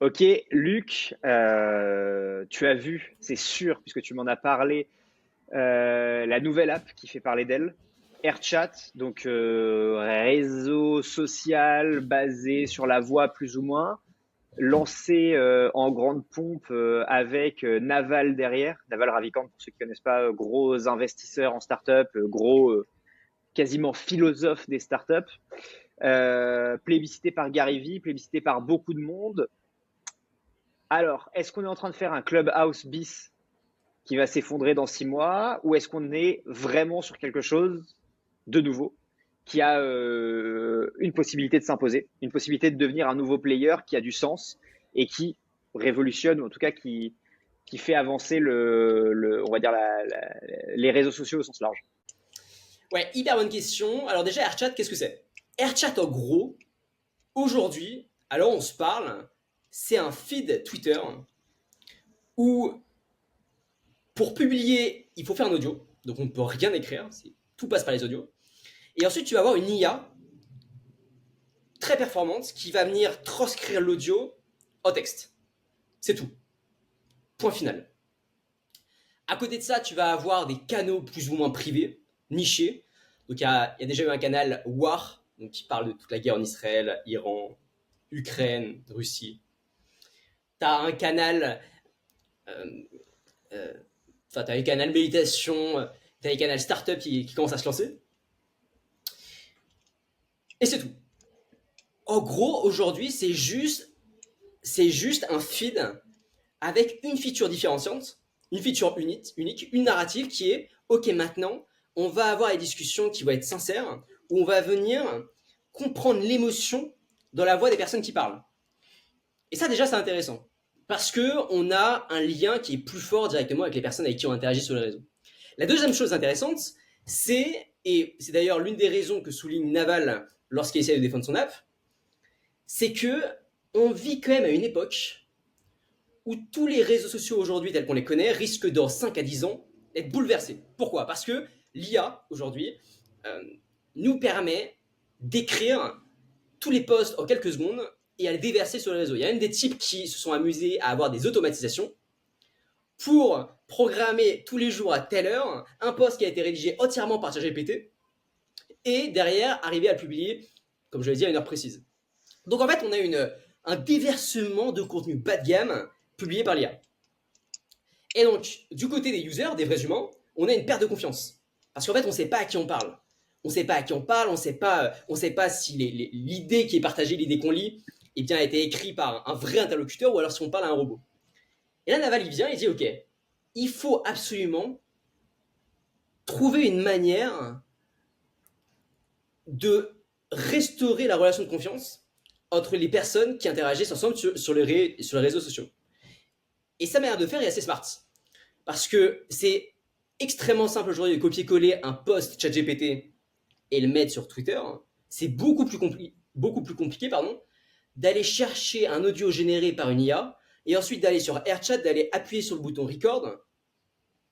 Ok, Luc, tu as vu, c'est sûr, puisque tu m'en as parlé, la nouvelle app qui fait parler d'elle, AirChat, donc réseau social basé sur la voix plus ou moins, lancé en grande pompe avec Naval derrière, Naval Ravikant pour ceux qui connaissent pas, gros investisseur en startup, gros quasiment philosophe des startups, plébiscité par Gary Vee, plébiscité par beaucoup de monde. Alors, est-ce qu'on est en train de faire un Clubhouse bis qui va s'effondrer dans 6 mois ou est-ce qu'on est vraiment sur quelque chose de nouveau qui a une possibilité de s'imposer, une possibilité de devenir un nouveau player qui a du sens et qui révolutionne ou en tout cas qui fait avancer on va dire les réseaux sociaux au sens large. Ouais, hyper bonne question. Alors déjà, AirChat, qu'est-ce que c'est? AirChat, en gros, aujourd'hui, alors on se parle, c'est un feed Twitter où, pour publier, il faut faire un audio. Donc on ne peut rien écrire, tout passe par les audios. Et ensuite, tu vas avoir une IA très performante qui va venir transcrire l'audio en texte. C'est tout. Point final. À côté de ça, tu vas avoir des canaux plus ou moins privés, nichés. Donc il y a déjà eu un canal War, donc qui parle de toute la guerre en Israël, Iran, Ukraine, Russie. Tu as un canal, euh, euh, enfin, tu as un canal méditation, tu as un canal startup qui commence à se lancer. Et c'est tout. En gros, aujourd'hui, c'est juste un feed avec une feature différenciante, une feature unique, une narrative qui est ok, maintenant, on va avoir des discussions qui vont être sincères, où on va venir comprendre l'émotion dans la voix des personnes qui parlent. Et ça, déjà, c'est intéressant. Parce que on a un lien qui est plus fort directement avec les personnes avec qui on interagit sur les réseaux. La deuxième chose intéressante, et c'est d'ailleurs l'une des raisons que souligne Naval lorsqu'il essaie de défendre son app, c'est que on vit quand même à une époque où tous les réseaux sociaux aujourd'hui tels qu'on les connaît risquent dans 5 à 10 ans d'être bouleversés. Pourquoi? Parce que l'IA aujourd'hui euh, nous permet d'écrire tous les posts en quelques secondes et à les déverser sur les réseaux. Il y a même des types qui se sont amusés à avoir des automatisations pour programmer tous les jours à telle heure un post qui a été rédigé entièrement par ChatGPT et derrière arriver à le publier, comme je l'ai dit, à une heure précise. Donc en fait, on a un déversement de contenu bas de gamme publié par l'IA. Et donc, du côté des users, des vrais humains, on a une perte de confiance. Parce qu'en fait, on ne sait pas à qui on parle. On ne sait pas à qui on parle, on ne sait pas si l'idée qui est partagée, l'idée qu'on lit, eh bien, a été écrite par un vrai interlocuteur ou alors si on parle à un robot. Et là, Naval, il vient et dit, OK, il faut absolument trouver une manière de restaurer la relation de confiance entre les personnes qui interagissent ensemble sur les réseaux sociaux. Et sa manière de faire est assez smart. Parce que c'est extrêmement simple aujourd'hui de copier-coller un post ChatGPT et le mettre sur Twitter. C'est beaucoup plus compliqué d'aller chercher un audio généré par une IA et ensuite d'aller sur AirChat, d'aller appuyer sur le bouton record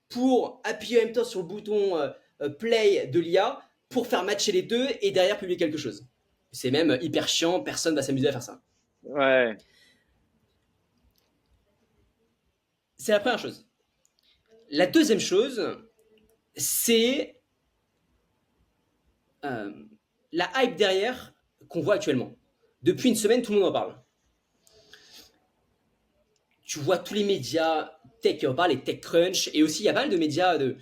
pour appuyer en même temps sur le bouton play de l'IA pour faire matcher les deux et derrière publier quelque chose. C'est même hyper chiant, personne va s'amuser à faire ça. Ouais. C'est la première chose. La deuxième chose, c'est euh, la hype derrière qu'on voit actuellement. Depuis une semaine, tout le monde en parle. Tu vois tous les médias tech qui en parlent, les TechCrunch, et aussi il y a pas mal de médias des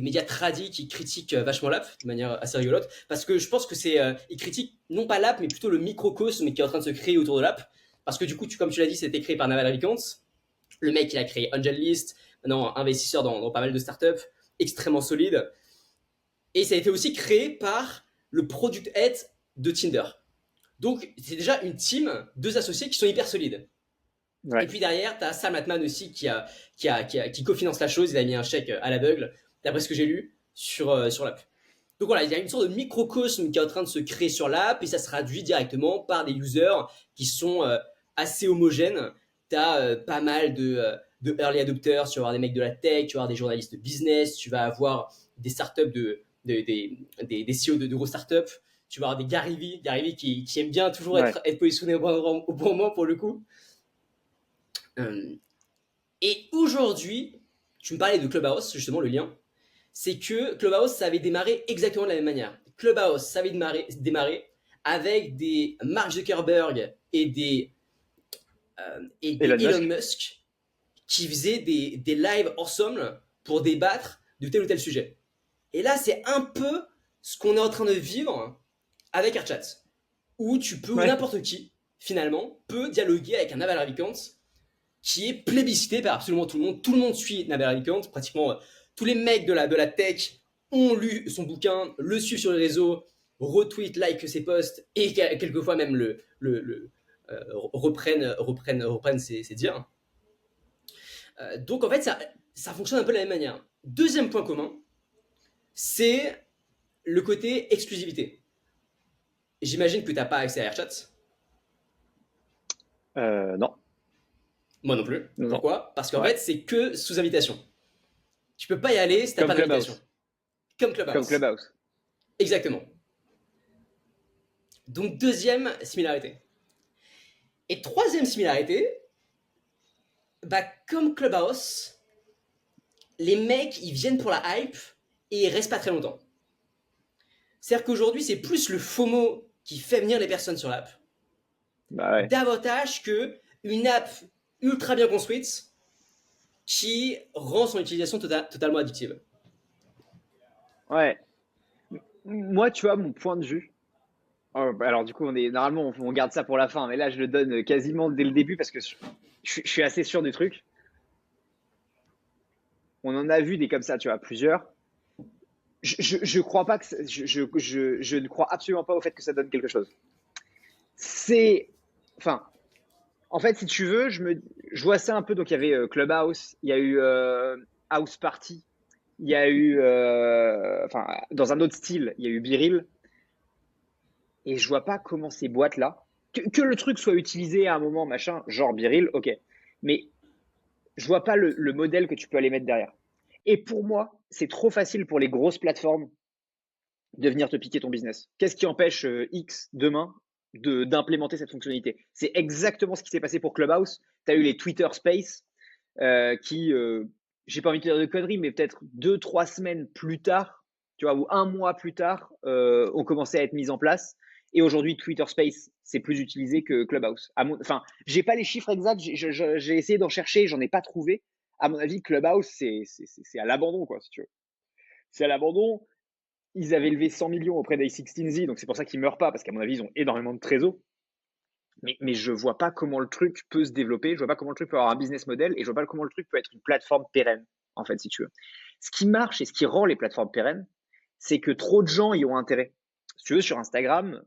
médias tradis qui critiquent vachement l'app de manière assez rigolote, parce que je pense que ils critiquent non pas l'app, mais plutôt le microcosme qui est en train de se créer autour de l'app, parce que du coup, comme tu l'as dit, c'était créé par Naval Ravikant, le mec il a créé AngelList, maintenant investisseur dans pas mal de startups, extrêmement solide, et ça a été aussi créé par le product head de Tinder. Donc c'est déjà une team, deux associés qui sont hyper solides. Et Ouais. puis derrière, tu as Sam Altman aussi qui cofinance la chose. Il a mis un chèque à l'aveugle, d'après ce que j'ai lu, sur l'app. Donc voilà, il y a une sorte de microcosme qui est en train de se créer sur l'app et ça se traduit directement par des users qui sont assez homogènes. Tu as pas mal de early adopters, tu vas avoir des mecs de la tech, tu vas avoir des journalistes de business, tu vas avoir des startups des CEO de grosses startups, Tu vas avoir des Gary Vee qui aime bien toujours être positionné au bon endroit, au bon moment pour le coup. Et aujourd'hui, tu me parlais de Clubhouse, justement, le lien. C'est que Clubhouse, ça avait démarré exactement de la même manière. Clubhouse, ça avait démarré avec des Mark Zuckerberg et des Elon Musk qui faisaient des lives ensemble pour débattre de tel ou tel sujet. Et là, c'est un peu ce qu'on est en train de vivre avec AirChat, où tu peux, n'importe qui, finalement, peut dialoguer avec un Naval Ravikant qui est plébiscité par absolument tout le monde. Tout le monde suit Naval Ravikant, pratiquement tous les mecs de la tech ont lu son bouquin, le suivent sur les réseaux, retweetent, like ses posts et quelquefois même reprennent ses dires. Donc en fait, ça fonctionne un peu de la même manière. Deuxième point commun, c'est le côté exclusivité. J'imagine que tu n'as pas accès à AirChat. Non. Moi non plus. Non. Pourquoi? Parce qu'en fait, c'est que sous invitation. Tu peux pas y aller si tu n'as pas d'invitation. Comme Clubhouse. Exactement. Donc, deuxième similarité. Et troisième similarité, comme Clubhouse, les mecs, ils viennent pour la hype et ils restent pas très longtemps. C'est-à-dire qu'aujourd'hui, c'est plus le FOMO qui fait venir les personnes sur l'app. Davantage qu'une app ultra bien construite qui rend son utilisation totalement addictive. Ouais. Moi, tu vois, mon point de vue. Alors, du coup, normalement, on garde ça pour la fin, mais là, je le donne quasiment dès le début parce que je suis assez sûr du truc. On en a vu des comme ça, tu vois, plusieurs. Je crois pas que je ne crois absolument pas au fait que ça donne quelque chose. En fait, si tu veux, je vois ça un peu. Donc, il y avait Clubhouse, il y a eu House Party, il y a eu, dans un autre style, il y a eu Biril. Et je vois pas comment ces boîtes-là, que le truc soit utilisé à un moment, machin, genre Biril, ok. Mais je vois pas le modèle que tu peux aller mettre derrière. Et pour moi, c'est trop facile pour les grosses plateformes de venir te piquer ton business. Qu'est-ce qui empêche X demain d'implémenter cette fonctionnalité? C'est exactement ce qui s'est passé pour Clubhouse. Tu as eu les Twitter Space qui, j'ai pas envie de dire de conneries, mais peut-être 2-3 semaines plus tard, tu vois, ou un mois plus tard, ont commencé à être mises en place. Et aujourd'hui, Twitter Space, c'est plus utilisé que Clubhouse. Enfin, j'ai pas les chiffres exacts, j'ai essayé d'en chercher, j'en ai pas trouvé. À mon avis, Clubhouse, c'est à l'abandon, quoi, si tu veux. C'est à l'abandon. Ils avaient levé 100 millions auprès d'A16Z, donc c'est pour ça qu'ils meurent pas, parce qu'à mon avis, ils ont énormément de trésor. Mais je vois pas comment le truc peut se développer, je vois pas comment le truc peut avoir un business model, et je vois pas comment le truc peut être une plateforme pérenne, en fait, si tu veux. Ce qui marche et ce qui rend les plateformes pérennes, c'est que trop de gens y ont intérêt. Si tu veux, sur Instagram,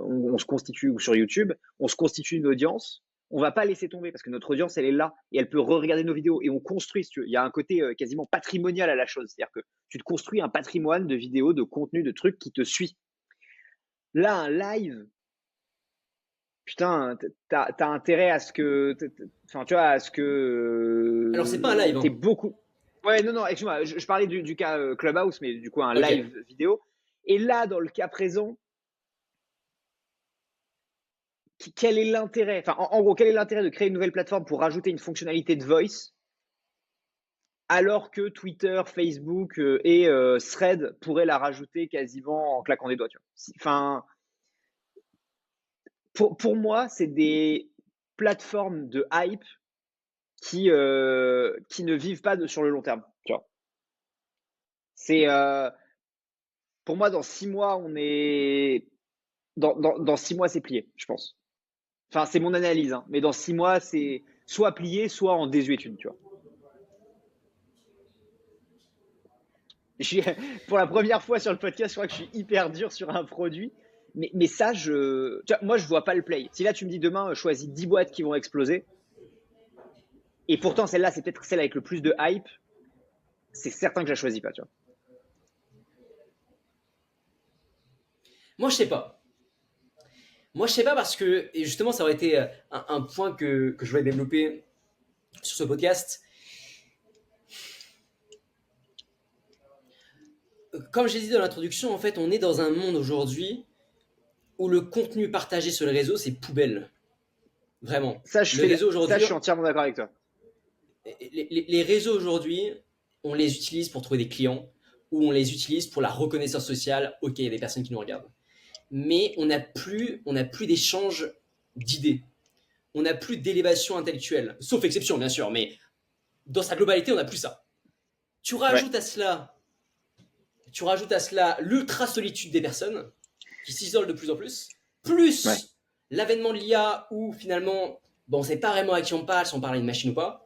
on se constitue, ou sur YouTube, on se constitue une audience, on va pas laisser tomber parce que notre audience, elle est là et elle peut re-regarder nos vidéos et on construit, si tu veux. Il y a un côté quasiment patrimonial à la chose. C'est-à-dire que tu te construis un patrimoine de vidéos, de contenu, de trucs qui te suit. Là, un live, putain, t'as intérêt à ce que, enfin, tu vois, à ce que. Alors, c'est pas un live. T'es beaucoup. Ouais, non, excuse-moi, je parlais du cas Clubhouse, mais du coup, un live vidéo. Et là, dans le cas présent, quel est l'intérêt? Enfin, en gros, quel est l'intérêt de créer une nouvelle plateforme pour rajouter une fonctionnalité de voice alors que Twitter, Facebook et Thread pourraient la rajouter quasiment en claquant des doigts, tu vois. Enfin, pour moi, c'est des plateformes de hype qui ne vivent pas sur le long terme, tu vois. C'est pour moi, dans 6 mois, on est dans 6 mois, c'est plié, je pense. Enfin, c'est mon analyse, hein, mais dans 6 mois, c'est soit plié, soit en désuétude, tu vois. Pour la première fois sur le podcast, je crois que je suis hyper dur sur un produit. Mais ça, tu vois, moi, je vois pas le play. Si là, tu me dis demain, choisis 10 boîtes qui vont exploser, et pourtant, celle-là, c'est peut-être celle avec le plus de hype, c'est certain que je la choisis pas, tu vois. Moi, je sais pas. Moi, je sais pas parce que, et justement, ça aurait été un point que je voulais développer sur ce podcast. Comme j'ai dit dans l'introduction, en fait, on est dans un monde aujourd'hui où le contenu partagé sur les réseaux, c'est poubelle. Vraiment. Ça, Le réseau aujourd'hui, je suis entièrement d'accord avec toi. les réseaux aujourd'hui, on les utilise pour trouver des clients ou on les utilise pour la reconnaissance sociale. Ok, il y a des personnes qui nous regardent. Mais on n'a plus d'échange d'idées. On n'a plus d'élévation intellectuelle. Sauf exception, bien sûr, mais dans sa globalité, on n'a plus ça. Tu rajoutes Ouais. à cela l'ultra solitude des personnes qui s'isolent de plus en plus, Ouais. plus l'avènement de l'IA où finalement, bon, on ne sait pas vraiment à qui on parle, si on parle à une machine ou pas.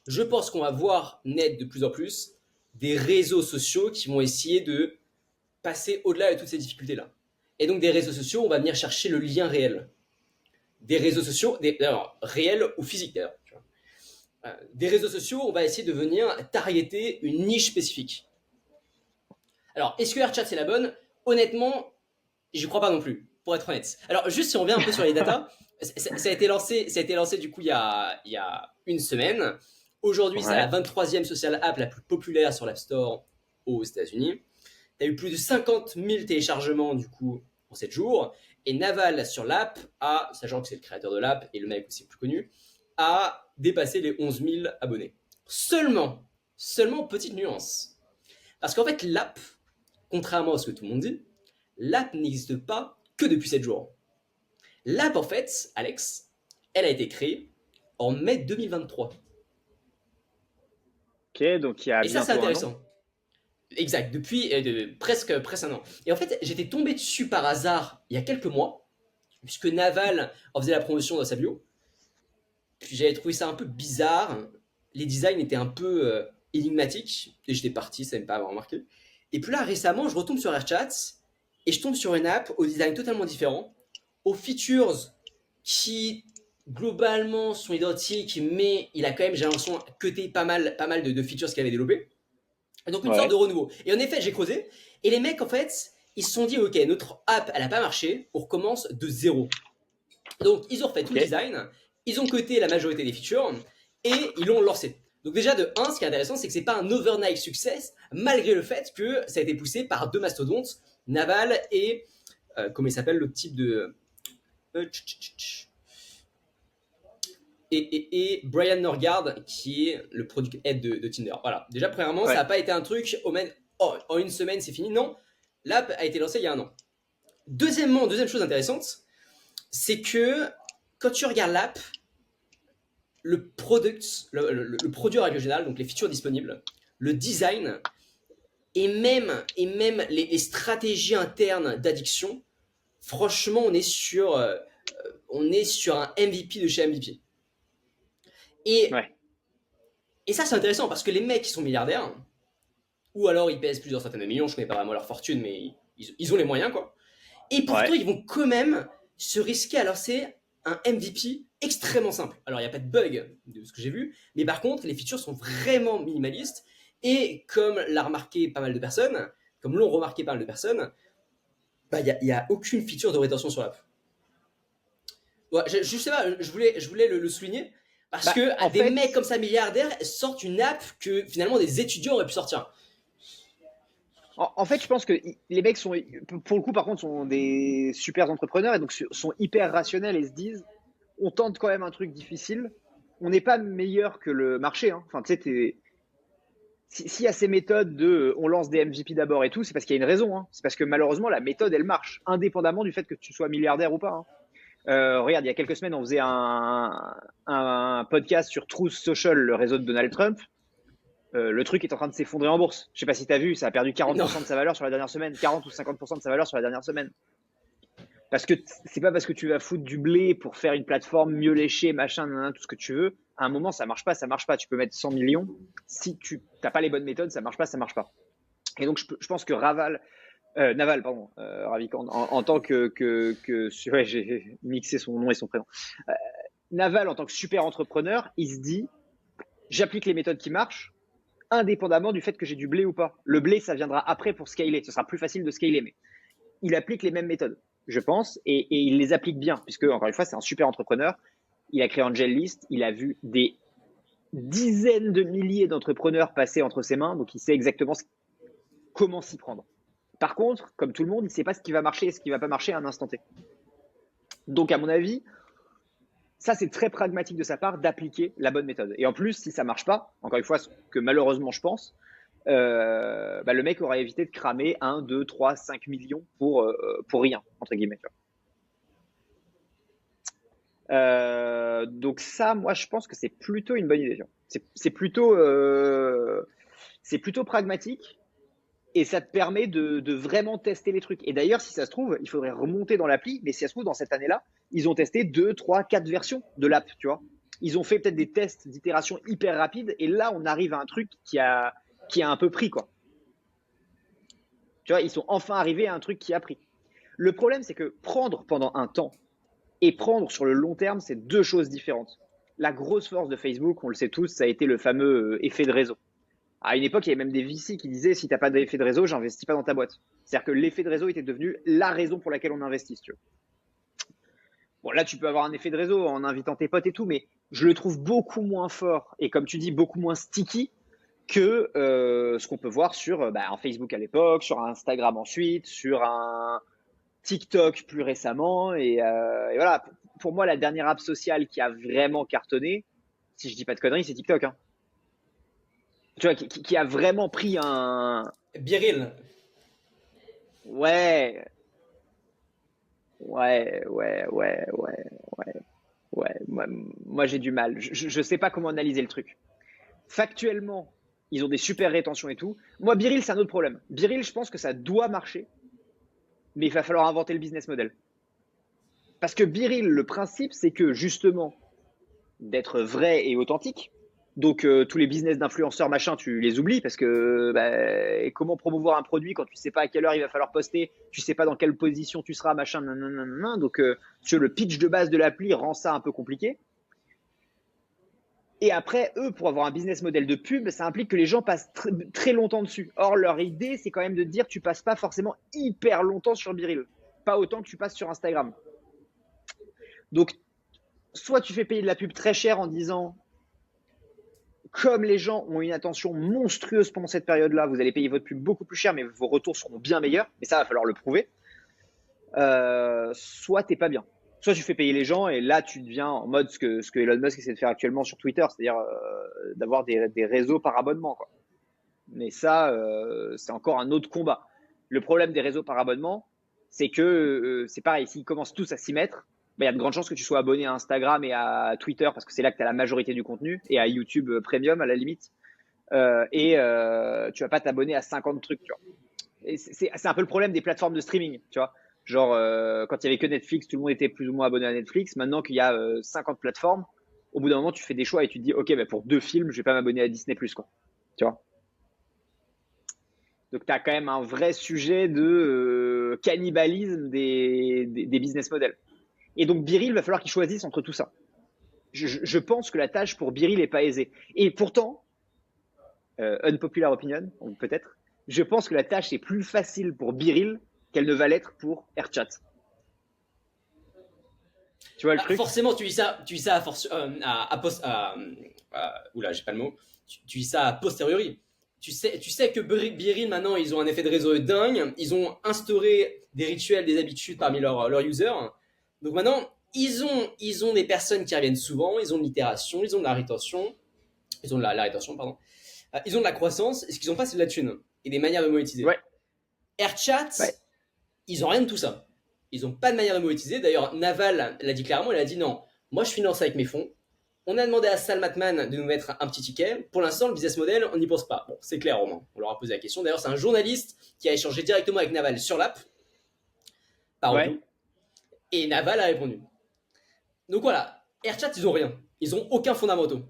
Je pense qu'on va voir naître de plus en plus des réseaux sociaux qui vont essayer de passer au-delà de toutes ces difficultés-là. Et donc des réseaux sociaux, on va venir chercher le lien réel. Des réseaux sociaux, d'ailleurs, réels ou physiques d'ailleurs. Des réseaux sociaux, on va essayer de venir targeter une niche spécifique. Alors, est-ce que AirChat c'est la bonne? Honnêtement, j'y crois pas non plus, pour être honnête. Alors, juste si on revient un peu sur les datas, ça a été lancé du coup il y a une semaine. Aujourd'hui, c'est la Ouais. 23e social app la plus populaire sur l'App Store aux États-Unis. Il y a eu plus de 50 000 téléchargements du coup en 7 jours. Et Naval sur l'app sachant que c'est le créateur de l'app et le mec aussi le plus connu, a dépassé les 11 000 abonnés. Seulement, petite nuance. Parce qu'en fait, l'app, contrairement à ce que tout le monde dit, l'app n'existe pas que depuis 7 jours. L'app, en fait, Alex, elle a été créée en mai 2023. Ok, donc il y a Et ça, c'est bientôt un an. intéressant. Exact, depuis presque un an. Et en fait, j'étais tombé dessus par hasard il y a quelques mois, puisque Naval en faisait la promotion dans sa bio. Puis j'avais trouvé ça un peu bizarre. Les designs étaient un peu énigmatiques. Et j'étais parti, ça ne pas avoir remarqué. Et puis là, récemment, je retombe sur AirChat et je tombe sur une app au design totalement différent, aux features qui globalement sont identiques, mais il a quand même, j'ai l'impression, cuté pas mal de features qu'il avait développées. Et donc une sorte de Ouais. renouveau. Et en effet, j'ai creusé. Et les mecs, en fait, ils se sont dit, ok, notre app, elle n'a pas marché, on recommence de zéro. Donc ils ont refait tout le Ok. design, ils ont coté la majorité des features et ils l'ont lancé. Donc déjà de 1, ce qui est intéressant, c'est que c'est pas un overnight success, malgré le fait que ça a été poussé par deux mastodontes, Naval et comment il s'appelle le type de et Brian Norgard qui est le product head de Tinder. Voilà. Déjà premièrement, ça Ouais. n'a pas été un truc en une semaine c'est fini. Non, l'app a été lancée il y a un an. Deuxièmement, deuxième chose intéressante, c'est que quand tu regardes l'app, le produit en règle générale, donc les features disponibles, le design et même les stratégies internes d'addiction, franchement, on est sur un MVP de chez MVP. Et, Ouais. et ça, c'est intéressant parce que les mecs qui sont milliardaires, ou alors ils pèsent plusieurs centaines de millions, je connais pas vraiment leur fortune, mais ils ont les moyens, quoi. Et pourtant, Ouais. ils vont quand même se risquer à lancer un MVP extrêmement simple. Alors, il n'y a pas de bug de ce que j'ai vu, mais par contre, les features sont vraiment minimalistes. Et comme l'ont remarqué pas mal de personnes, bah, il n'y a aucune feature de rétention sur l'app. Ouais, je sais pas, je voulais le souligner, parce Bah, que en des fait, mecs comme ça milliardaires sortent une app que finalement des étudiants auraient pu sortir. en fait, je pense que les mecs sont, pour le coup, par contre, sont des super entrepreneurs et donc sont hyper rationnels et se disent, on tente quand même un truc difficile. On n'est pas meilleur que le marché, hein. Enfin, tu sais, s'il y a ces méthodes de on lance des MVP d'abord et tout, c'est parce qu'il y a une raison, hein. C'est parce que malheureusement, la méthode, elle marche, indépendamment du fait que tu sois milliardaire ou pas, hein. Regarde, il y a quelques semaines, on faisait un podcast sur Truth Social, le réseau de Donald Trump. Le truc est en train de s'effondrer en bourse. Je sais pas si tu as vu, ça a perdu Non, 40% de sa valeur sur la dernière semaine, 40 ou 50% de sa valeur sur la dernière semaine. Parce que c'est pas parce que tu vas foutre du blé pour faire une plateforme mieux léchée, machin, tout ce que tu veux. À un moment, ça marche pas, ça marche pas. Tu peux mettre 100 millions. Si tu n'as pas les bonnes méthodes, ça marche pas, ça marche pas. Et donc, je pense que Naval, pardon, Ravikant, en tant ouais, j'ai mixé son nom et son prénom. Euh, Naval, en tant que super entrepreneur, il se dit, j'applique les méthodes qui marchent, indépendamment du fait que j'ai du blé ou pas. Le blé, ça viendra après pour scaler. Ce sera plus facile de scaler, mais il applique les mêmes méthodes, je pense, et il les applique bien, puisque, encore une fois, c'est un super entrepreneur. Il a créé Angel List, il a vu des dizaines de milliers d'entrepreneurs passer entre ses mains, donc il sait exactement comment s'y prendre. Par contre, comme tout le monde, il ne sait pas ce qui va marcher et ce qui ne va pas marcher à un instant T. Donc, à mon avis, ça, c'est très pragmatique de sa part d'appliquer la bonne méthode. Et en plus, si ça marche pas, encore une fois, ce que malheureusement je pense, le mec aurait évité de cramer 1, 2, 3, 5 millions pour rien, entre guillemets. Donc ça, moi, je pense que c'est plutôt une bonne idée. C'est plutôt pragmatique et ça te permet de vraiment tester les trucs. Et d'ailleurs, si ça se trouve, il faudrait remonter dans l'appli, mais si ça se trouve, dans cette année-là, ils ont testé 2, 3, 4 versions de l'app, tu vois. Ils ont fait peut-être des tests d'itération hyper rapides et là, on arrive à un truc qui a un peu pris, quoi. Tu vois, ils sont enfin arrivés à un truc qui a pris. Le problème, c'est que prendre pendant un temps et prendre sur le long terme, c'est deux choses différentes. La grosse force de Facebook, on le sait tous, ça a été le fameux effet de réseau. À une époque, il y avait même des VC qui disaient si t'as pas d'effet de réseau, j'investis pas dans ta boîte. C'est-à-dire que l'effet de réseau était devenu la raison pour laquelle on investit, si tu veux. Bon, là, tu peux avoir un effet de réseau en invitant tes potes et tout, mais je le trouve beaucoup moins fort et comme tu dis, beaucoup moins sticky que ce qu'on peut voir sur un Facebook à l'époque, sur un Instagram ensuite, sur un TikTok plus récemment. Et voilà, pour moi, la dernière app sociale qui a vraiment cartonné, si je dis pas de conneries, c'est TikTok. Hein. Tu vois, qui a vraiment pris un. Biril. Ouais, ouais. Moi j'ai du mal. Je sais pas comment analyser le truc. Factuellement, ils ont des super rétentions et tout. Moi, Biril, c'est un autre problème. Biril, je pense que ça doit marcher, mais il va falloir inventer le business model. Parce que Biril, le principe, c'est que justement, d'être vrai et authentique. Donc tous les business d'influenceurs machin, tu les oublies parce que comment promouvoir un produit quand tu sais pas à quelle heure il va falloir poster, tu sais pas dans quelle position tu seras machin, nanana. Donc le pitch de base de l'appli rend ça un peu compliqué. Et après, eux, pour avoir un business model de pub, ça implique que les gens passent très longtemps dessus. Or, leur idée, c'est quand même de dire tu passes pas forcément hyper longtemps sur Biril. Pas autant que tu passes sur Instagram. Donc, soit tu fais payer de la pub très cher en disant comme les gens ont une attention monstrueuse pendant cette période-là, vous allez payer votre pub beaucoup plus cher, mais vos retours seront bien meilleurs. Mais ça, va falloir le prouver. Soit t'es pas bien. Soit tu fais payer les gens et là tu deviens en mode ce que Elon Musk essaie de faire actuellement sur Twitter, c'est-à-dire d'avoir des réseaux par abonnement, quoi. Mais ça, c'est encore un autre combat. Le problème des réseaux par abonnement, c'est que c'est pareil, s'ils commencent tous à s'y mettre, il y a de grandes chances que tu sois abonné à Instagram et à Twitter parce que c'est là que tu as la majorité du contenu et à YouTube Premium à la limite. Tu vas pas t'abonner à 50 trucs, tu vois. Et c'est un peu le problème des plateformes de streaming, tu vois. Genre, quand il y avait que Netflix, tout le monde était plus ou moins abonné à Netflix. Maintenant qu'il y a 50 plateformes, au bout d'un moment, tu fais des choix et tu te dis, ok, pour 2 films, je vais pas m'abonner à Disney+, quoi. Tu vois. Donc, tu as quand même un vrai sujet de cannibalisme des business models. Et donc, Biril, va falloir qu'il choisisse entre tout ça. Je pense que la tâche pour Biril n'est pas aisée. Et pourtant, unpopular opinion, peut-être, je pense que la tâche est plus facile pour Biril qu'elle ne va l'être pour Airchat. Tu vois le truc? Forcément, tu dis ça oula, j'ai pas le mot. Tu dis ça a posteriori. Tu sais que Biril, maintenant, ils ont un effet de réseau dingue. Ils ont instauré des rituels, des habitudes parmi leurs users. Donc maintenant, ils ont des personnes qui reviennent souvent. Ils ont de l'itération, ils ont de la rétention. Ils ont de la rétention, pardon. Ils ont de la croissance. Et ce qu'ils ont pas, c'est de la thune et des manières de monétiser. Ouais. Airchat, Ouais. Ils ont rien de tout ça. Ils n'ont pas de manière de monétiser. D'ailleurs, Naval l'a dit clairement. Il a dit non, moi je finance avec mes fonds. On a demandé à Salmatman de nous mettre un petit ticket. Pour l'instant, le business model, on n'y pense pas. Bon, c'est clair, Romain. On leur a posé la question. D'ailleurs, c'est un journaliste qui a échangé directement avec Naval sur l'app, par audio. Et Naval a répondu. Donc voilà, Airchat, ils ont rien. Ils ont aucun fondamentaux.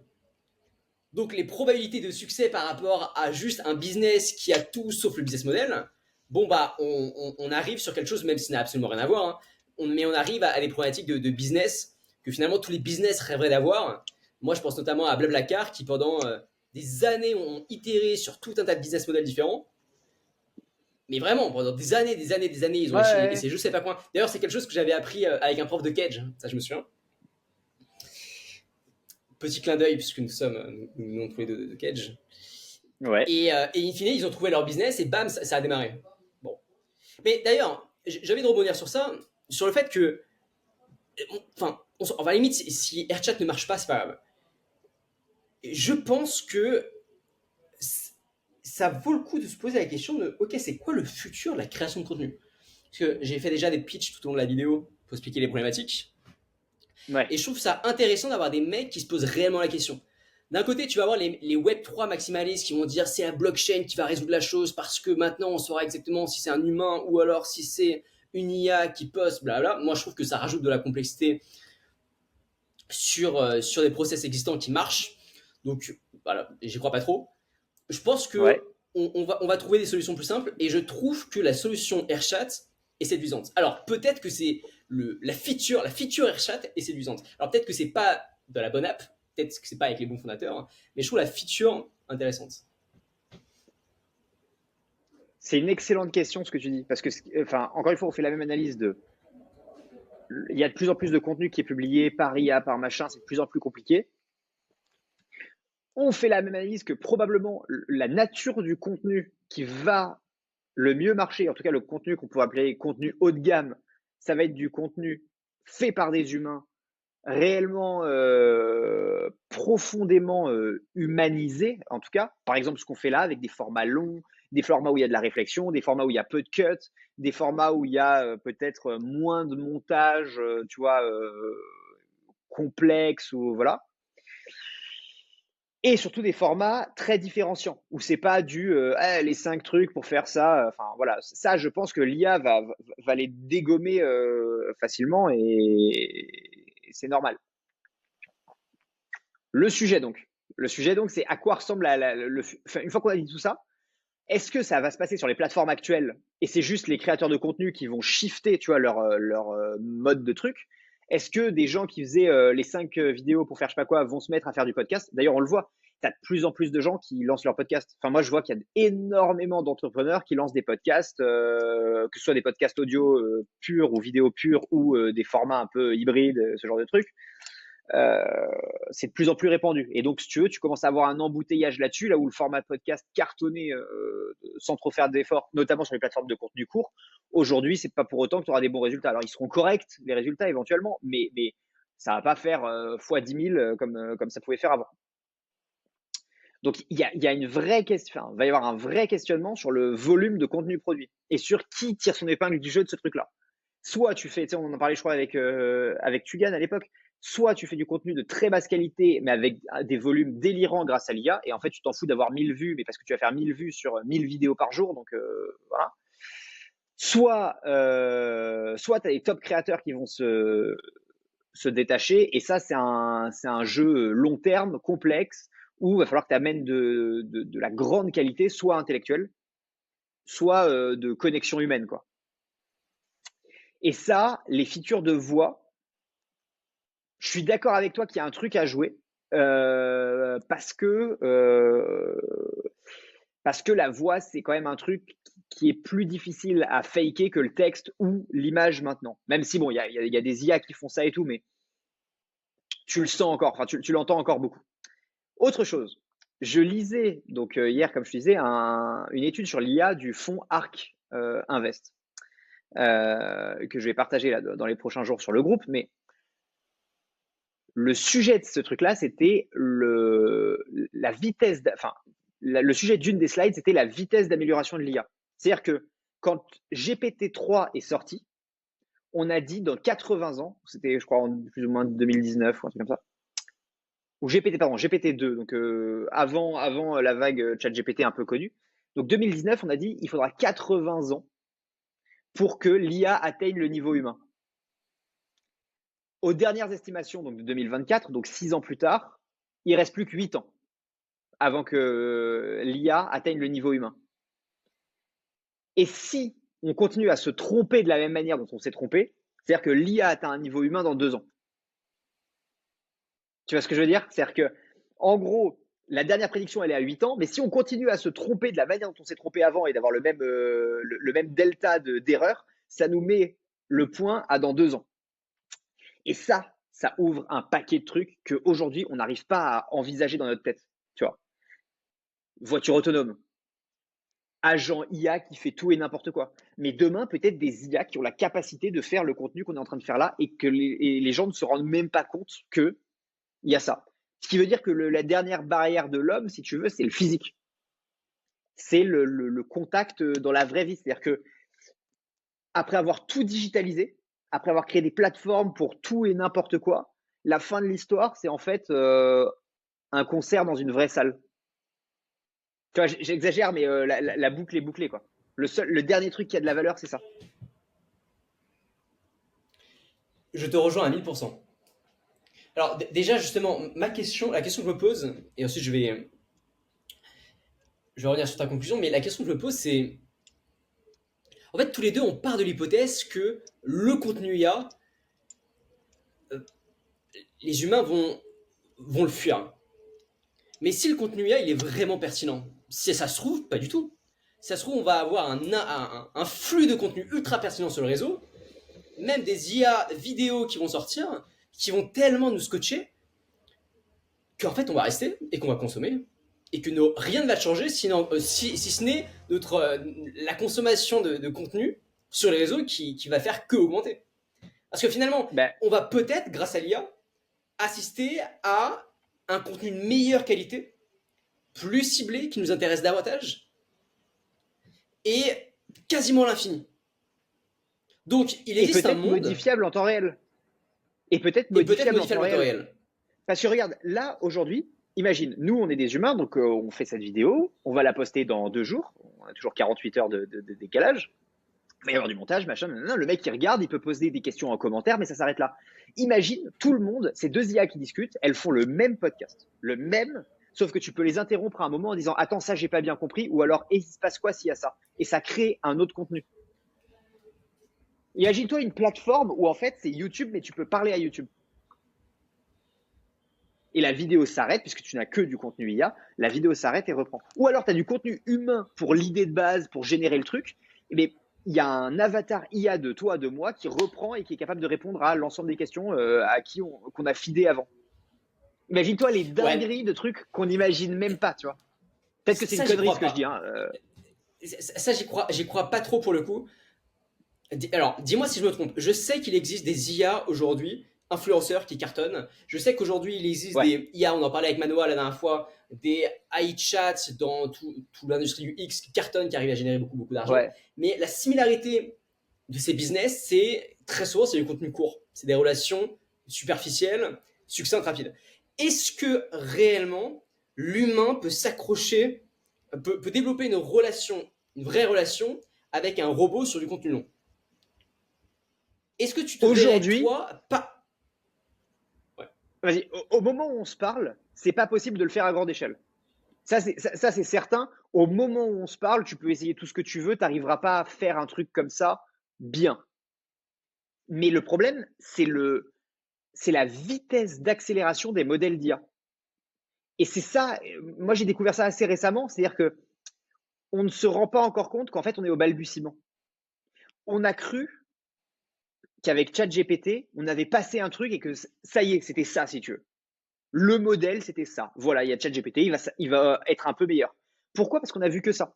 Donc les probabilités de succès par rapport à juste un business qui a tout sauf le business model, bon bah on arrive sur quelque chose, même si ça n'a absolument rien à voir, hein, mais on arrive à des problématiques de business que finalement tous les business rêveraient d'avoir. Moi je pense notamment à Blablacar qui pendant des années ont itéré sur tout un tas de business models différents. Mais vraiment, pendant des années, ils ont essayé je sais pas quoi. D'ailleurs, c'est quelque chose que j'avais appris avec un prof de Cage, ça je me souviens. Petit clin d'œil, puisque nous sommes tous les deux de Cage. Ouais. Et in fine, ils ont trouvé leur business et bam, ça a démarré. Bon. Mais d'ailleurs, j'ai envie de rebondir sur ça, sur le fait que, enfin, on va à la limite, si AirChat ne marche pas, c'est pas grave. Je pense que ça vaut le coup de se poser la question de, ok, c'est quoi le futur de la création de contenu? Parce que j'ai fait déjà des pitchs tout au long de la vidéo pour expliquer les problématiques. Ouais. Et je trouve ça intéressant d'avoir des mecs qui se posent réellement la question. D'un côté, tu vas avoir les Web3 maximalistes qui vont dire c'est la blockchain qui va résoudre la chose parce que maintenant on saura exactement si c'est un humain ou alors si c'est une IA qui poste, blablabla. Moi, je trouve que ça rajoute de la complexité sur des process existants qui marchent. Donc, voilà, j'y crois pas trop. Je pense que Ouais. on va trouver des solutions plus simples et je trouve que la solution AirChat est séduisante. Alors, peut-être que c'est la feature AirChat est séduisante. Alors, peut-être que c'est pas de la bonne app, peut-être que c'est pas avec les bons fondateurs, hein, mais je trouve la feature intéressante. C'est une excellente question ce que tu dis, parce que, enfin, encore une fois, on fait la même analyse il y a de plus en plus de contenu qui est publié par IA, par machin, c'est de plus en plus compliqué. On fait la même analyse que probablement la nature du contenu qui va le mieux marcher, en tout cas le contenu qu'on pourrait appeler contenu haut de gamme, ça va être du contenu fait par des humains, réellement profondément humanisé, en tout cas. Par exemple, ce qu'on fait là avec des formats longs, des formats où il y a de la réflexion, des formats où il y a peu de cuts, des formats où il y a peut-être moins de montage, tu vois, complexe ou voilà. Et surtout des formats très différenciants, où c'est pas du les 5 trucs pour faire ça. Enfin voilà, ça je pense que l'IA va les dégommer facilement et c'est normal. Le sujet donc. Le sujet donc, c'est à quoi ressemble enfin, une fois qu'on a dit tout ça, est-ce que ça va se passer sur les plateformes actuelles et c'est juste les créateurs de contenu qui vont shifter, tu vois, leur mode de truc? Est-ce que des gens qui faisaient les 5 vidéos pour faire je sais pas quoi vont se mettre à faire du podcast? D'ailleurs, on le voit. Tu as de plus en plus de gens qui lancent leur podcast. Enfin, moi, je vois qu'il y a énormément d'entrepreneurs qui lancent des podcasts, que ce soit des podcasts audio purs ou vidéo purs ou des formats un peu hybrides, ce genre de trucs. Euh, c'est de plus en plus répandu. Et donc, si tu veux, tu commences à avoir un embouteillage là-dessus, là où le format podcast cartonné sans trop faire d'efforts, notamment sur les plateformes de contenu court. Aujourd'hui, c'est pas pour autant que tu auras des bons résultats. Alors, ils seront corrects, les résultats éventuellement, mais ça va pas faire fois 10 000 comme ça pouvait faire avant. Donc, il y a une vraie question, enfin, il va y avoir un vrai questionnement sur le volume de contenu produit et sur qui tire son épingle du jeu de ce truc-là. Soit tu fais, tu sais, on en parlait, je crois, avec Tugan à l'époque, soit tu fais du contenu de très basse qualité, mais avec des volumes délirants grâce à l'IA, et en fait, tu t'en fous d'avoir 1000 vues, mais parce que tu vas faire 1000 vues sur 1000 vidéos par jour, donc voilà. Soit tu as des top créateurs qui vont se détacher, et ça, c'est un jeu long terme, complexe, où il va falloir que tu amènes de la grande qualité, soit intellectuelle, soit de connexion humaine, quoi. Et ça, les features de voix, je suis d'accord avec toi qu'il y a un truc à jouer parce que la voix, c'est quand même un truc qui est plus difficile à faker que le texte ou l'image maintenant. Même si, bon, il y a des IA qui font ça et tout, mais tu le sens encore, enfin, tu l'entends encore beaucoup. Autre chose, je lisais, donc hier, comme je te disais, une étude sur l'IA du fonds ARK Invest, que je vais partager là, dans les prochains jours sur le groupe, mais le sujet de ce truc-là, c'était la vitesse, enfin, le sujet d'une des slides, c'était la vitesse d'amélioration de l'IA. C'est-à-dire que quand GPT-3 est sorti, on a dit dans 80 ans, c'était je crois en plus ou moins 2019 ou un truc comme ça, ou GPT-2, donc avant la vague ChatGPT un peu connue. Donc 2019, on a dit il faudra 80 ans pour que l'IA atteigne le niveau humain. Aux dernières estimations donc de 2024, donc 6 ans plus tard, il reste plus que 8 ans avant que l'IA atteigne le niveau humain. Et si on continue à se tromper de la même manière dont on s'est trompé, c'est-à-dire que l'IA atteint un niveau humain dans 2 ans. Tu vois ce que je veux dire? C'est-à-dire que, en gros, la dernière prédiction, elle est à 8 ans, mais si on continue à se tromper de la manière dont on s'est trompé avant et d'avoir le même delta d'erreur, ça nous met le point à dans 2 ans. Et ça ouvre un paquet de trucs qu'aujourd'hui, on n'arrive pas à envisager dans notre tête. Tu vois, voiture autonome, agent IA qui fait tout et n'importe quoi. Mais demain, peut-être des IA qui ont la capacité de faire le contenu qu'on est en train de faire là et que les gens ne se rendent même pas compte qu'il y a ça. Ce qui veut dire que la dernière barrière de l'homme, si tu veux, c'est le physique. C'est le contact dans la vraie vie. C'est-à-dire que après avoir tout digitalisé, après avoir créé des plateformes pour tout et n'importe quoi, la fin de l'histoire, c'est en fait un concert dans une vraie salle. Tu vois, j'exagère, mais la boucle est bouclée, quoi. Le dernier truc qui a de la valeur, c'est ça. Je te rejoins à 1000%. Alors déjà justement, la question que je me pose, et ensuite je vais revenir sur ta conclusion, mais la question que je me pose c'est, en fait tous les deux on part de l'hypothèse que le contenu IA, euh, les humains vont le fuir. Mais si le contenu IA il est vraiment pertinent, si ça se trouve, pas du tout. Si ça se trouve, on va avoir un flux de contenu ultra pertinent sur le réseau, même des IA vidéos qui vont sortir, qui vont tellement nous scotcher qu'en fait on va rester et qu'on va consommer et que rien ne va changer sinon, si ce n'est la consommation de contenu sur les réseaux qui va faire que augmenter. Parce que finalement, Ben, on va peut-être, grâce à l'IA, assister à un contenu de meilleure qualité, plus ciblé, qui nous intéresse davantage, et quasiment l'infini. Donc, il et existe un peut-être monde, modifiable en temps réel. Et peut-être et peut-être modifiable en temps modifiable en temps réel. réel. Parce que regarde, là, aujourd'hui, imagine, nous, on est des humains, donc on fait cette vidéo, on va la poster dans 2 jours, on a toujours 48 heures de décalage, il va y avoir du montage, machin, nanana. Le mec qui regarde, il peut poser des questions en commentaire, mais ça s'arrête là. Imagine, tout le monde, ces deux IA qui discutent, elles font le même podcast, le même, sauf que tu peux les interrompre à un moment en disant, attends, ça, j'ai pas bien compris, ou alors, et il se passe quoi s'il y a ça? Et ça crée un autre contenu. Imagine-toi une plateforme où en fait c'est YouTube, mais tu peux parler à YouTube. Et la vidéo s'arrête, puisque tu n'as que du contenu IA, la vidéo s'arrête et reprend. Ou alors tu as du contenu humain pour l'idée de base, pour générer le truc, mais il y a un avatar IA de toi, de moi, qui reprend et qui est capable de répondre à l'ensemble des questions à qui qu'on a fidé avant. Imagine-toi les Ouais, dingueries de trucs qu'on n'imagine même pas, tu vois. Peut-être que c'est une ça, j'y connerie crois ce que je dis, pas. hein. Ça, j'y crois pas trop pour le coup. Alors, dis-moi si je me trompe. Je sais qu'il existe des IA aujourd'hui, influenceurs qui cartonnent. Je sais qu'aujourd'hui, il existe Ouais, des IA, on en parlait avec Manoa la dernière fois, des AI chats dans tout l'industrie du X qui cartonnent, qui arrivent à générer beaucoup, beaucoup d'argent. ouais. Mais la similarité de ces business, c'est très souvent, c'est du contenu court. C'est des relations superficielles, succinctes, rapides. Est-ce que réellement, l'humain peut s'accrocher, peut développer une relation, une vraie relation avec un robot sur du contenu long? Est-ce que tu te verrais, Aujourd'hui, toi, pas. Ouais. vas-y, au moment où on se parle, c'est pas possible de le faire à grande échelle. Ça, c'est certain. Au moment où on se parle, tu peux essayer tout ce que tu veux, tu n'arriveras pas à faire un truc comme ça bien. Mais le problème, c'est la vitesse d'accélération des modèles d'IA. Et c'est ça, moi j'ai découvert ça assez récemment, c'est-à-dire que on ne se rend pas encore compte qu'en fait on est au balbutiement. On a cru qu'avec ChatGPT, on avait passé un truc et que ça y est, c'était ça si tu veux. Le modèle, c'était ça. Voilà, il y a ChatGPT, il va être un peu meilleur. Pourquoi? Parce qu'on a vu que ça.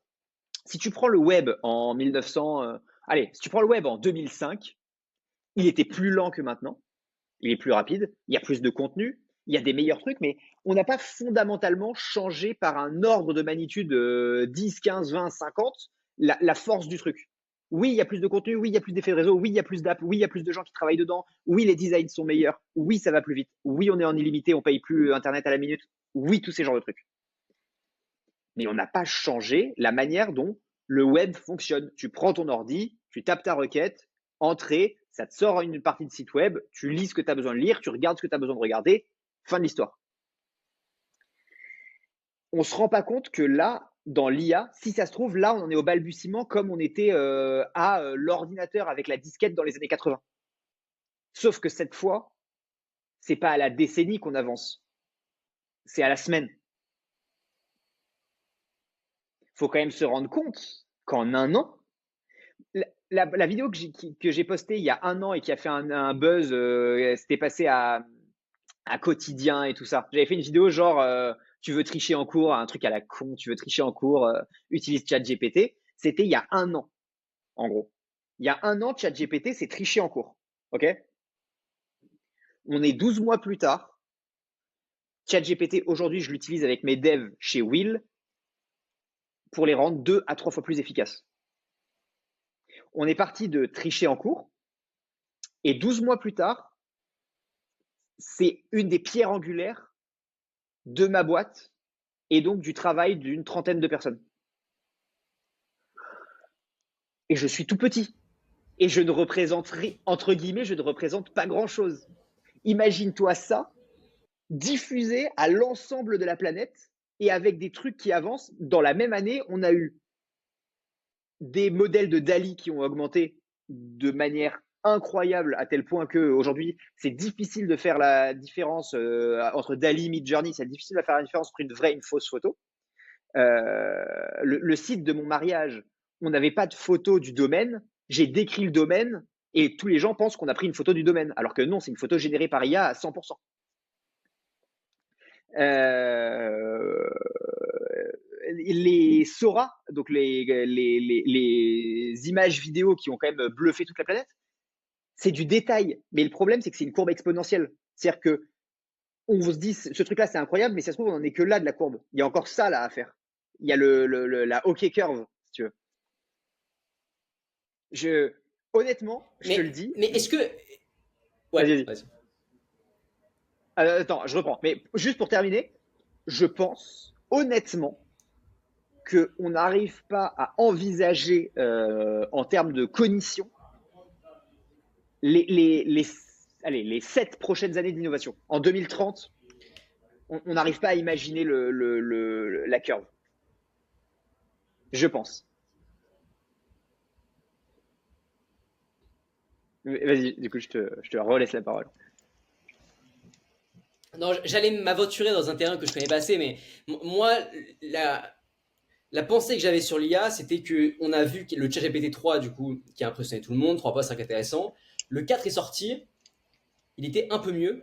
Si tu prends le web en 1900, allez, si tu prends le web en 2005, il était plus lent que maintenant, il est plus rapide, il y a plus de contenu, il y a des meilleurs trucs, mais on n'a pas fondamentalement changé par un ordre de magnitude 10, 15, 20, 50 la force du truc. Oui, il y a plus de contenu, oui, il y a plus d'effets de réseau, oui, il y a plus d'apps, oui, il y a plus de gens qui travaillent dedans, oui, les designs sont meilleurs, oui, ça va plus vite, oui, on est en illimité, on paye plus Internet à la minute, oui, tous ces genres de trucs. Mais on n'a pas changé la manière dont le web fonctionne. Tu prends ton ordi, tu tapes ta requête, entrée, ça te sort une partie de site web, tu lis ce que tu as besoin de lire, tu regardes ce que tu as besoin de regarder, fin de l'histoire. On ne se rend pas compte que là, dans l'IA, si ça se trouve, là, on en est au balbutiement comme on était à l'ordinateur avec la disquette dans les années 80. Sauf que cette fois, c'est pas à la décennie qu'on avance, c'est à la semaine. Il faut quand même se rendre compte qu'en un an, la vidéo que j'ai postée il y a un an et qui a fait un buzz, c'était passé à quotidien et tout ça. J'avais fait une vidéo genre tu veux tricher en cours, un truc à la con, tu veux tricher en cours, utilise ChatGPT. C'était il y a un an, en gros. Il y a un an, ChatGPT, c'est tricher en cours. OK? On est 12 mois plus tard. ChatGPT, aujourd'hui, je l'utilise avec mes devs chez Will pour les rendre 2 à 3 fois plus efficaces. On est parti de tricher en cours et 12 mois plus tard, c'est une des pierres angulaires de ma boîte et donc du travail d'une trentaine de personnes. Et je suis tout petit. Et je ne représente, entre guillemets, je ne représente pas grand-chose. Imagine-toi ça diffusé à l'ensemble de la planète et avec des trucs qui avancent. Dans la même année, on a eu des modèles de DALL-E qui ont augmenté de manière incroyable à tel point qu'aujourd'hui, c'est difficile de faire la différence entre DALL-E et Midjourney. C'est difficile de faire la différence entre une vraie et une fausse photo. Le site de mon mariage, on n'avait pas de photo du domaine. J'ai décrit le domaine et tous les gens pensent qu'on a pris une photo du domaine, alors que non, c'est une photo générée par IA à 100%. Les Sora, donc les images vidéo qui ont quand même bluffé toute la planète, c'est du détail. Mais le problème, c'est que c'est une courbe exponentielle. C'est-à-dire que on se dit, ce truc-là, c'est incroyable, mais ça se trouve, on n'en est que là de la courbe. Il y a encore ça là à faire. Il y a la hockey curve, si tu veux. Honnêtement, je te le dis. Mais est-ce que. Ouais, vas-y. Attends, je reprends. Mais juste pour terminer, je pense honnêtement qu'on n'arrive pas à envisager en termes de cognition les 7 prochaines années d'innovation. En 2030, on n'arrive pas à imaginer la curve. Je pense. Vas-y, du coup, je te relaisse la parole. Non, j'allais m'aventurer dans un terrain que je connais pas assez, mais moi, la pensée que j'avais sur l'IA, c'était que on a vu le ChatGPT 3, du coup, qui a impressionné tout le monde, 3.5 intéressant. Le 4 est sorti, il était un peu mieux,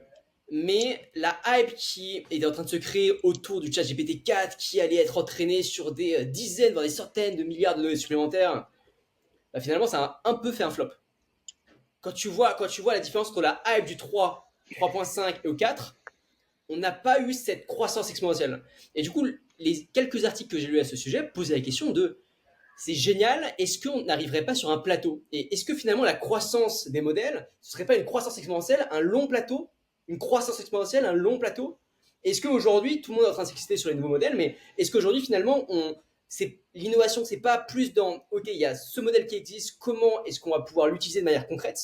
mais la hype qui était en train de se créer autour du ChatGPT 4, qui allait être entraîné sur des dizaines, voire des centaines de milliards de données supplémentaires, bah finalement, ça a un peu fait un flop. Quand tu vois la différence entre la hype du 3, 3.5 et au 4, on n'a pas eu cette croissance exponentielle. Et du coup, les quelques articles que j'ai lus à ce sujet posaient la question de c'est génial, est-ce qu'on n'arriverait pas sur un plateau? Et est-ce que finalement la croissance des modèles, ce serait pas une croissance exponentielle, un long plateau? Une croissance exponentielle, un long plateau? Est-ce qu'aujourd'hui, tout le monde est en train de s'exciter sur les nouveaux modèles, mais est-ce qu'aujourd'hui, finalement, l'innovation, c'est pas plus dans, ok, il y a ce modèle qui existe, comment est-ce qu'on va pouvoir l'utiliser de manière concrète?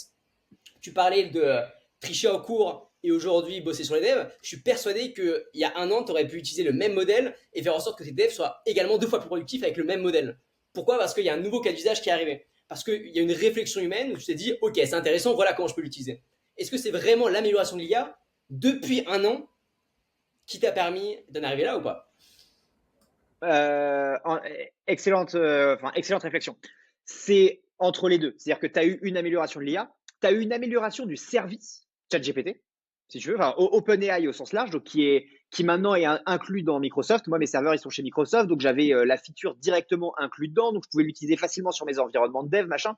Tu parlais de tricher en cours et aujourd'hui bosser sur les devs. Je suis persuadé qu'il y a un an, tu aurais pu utiliser le même modèle et faire en sorte que tes devs soient également 2 fois plus productifs avec le même modèle. Pourquoi? Parce qu'il y a un nouveau cas d'usage qui est arrivé. Parce qu'il y a une réflexion humaine où tu t'es dit, ok, c'est intéressant, voilà comment je peux l'utiliser. Est-ce que c'est vraiment l'amélioration de l'IA depuis un an qui t'a permis d'en arriver là ou pas? Excellente réflexion. C'est entre les deux. C'est-à-dire que tu as eu une amélioration de l'IA, tu as eu une amélioration du service ChatGPT, si tu veux, enfin, OpenAI au sens large, donc qui maintenant est inclus dans Microsoft. Moi, mes serveurs, ils sont chez Microsoft, donc j'avais la feature directement inclus dedans, donc je pouvais l'utiliser facilement sur mes environnements de dev, machin.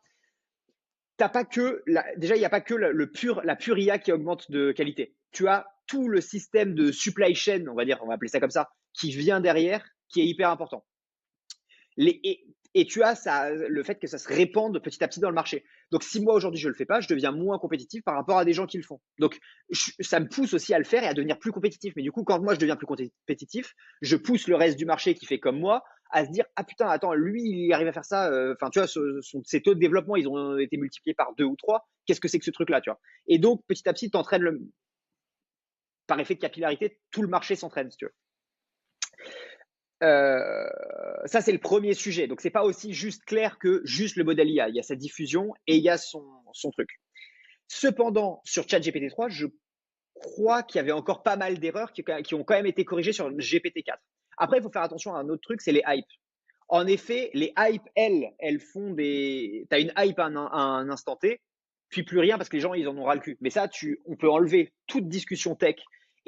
T'as pas que déjà, il n'y a pas que la pure IA qui augmente de qualité. Tu as tout le système de supply chain, on va appeler ça comme ça, qui vient derrière, qui est hyper important. Et tu as le fait que ça se répande petit à petit dans le marché. Donc, si moi aujourd'hui je le fais pas, je deviens moins compétitif par rapport à des gens qui le font. Donc, ça me pousse aussi à le faire et à devenir plus compétitif. Mais du coup, quand moi je deviens plus compétitif, je pousse le reste du marché qui fait comme moi à se dire ah putain attends lui il arrive à faire ça. Enfin tu vois ses taux de développement ils ont été multipliés par 2 ou 3. Qu'est-ce que c'est que ce truc là tu vois? Et donc petit à petit t'entraînes par effet de capillarité tout le marché s'entraîne si tu veux. Ça c'est le premier sujet. Donc c'est pas aussi juste clair que juste le modèle IA. Il y a sa diffusion et il y a son truc. Cependant, sur ChatGPT 3, je crois qu'il y avait encore pas mal d'erreurs qui ont quand même été corrigées sur GPT-4. Après, il faut faire attention à un autre truc, c'est les hypes. En effet, les hypes, elles font des. T'as une hype à un instant T, puis plus rien parce que les gens ils en ont ras le cul. Mais ça, on peut enlever toute discussion tech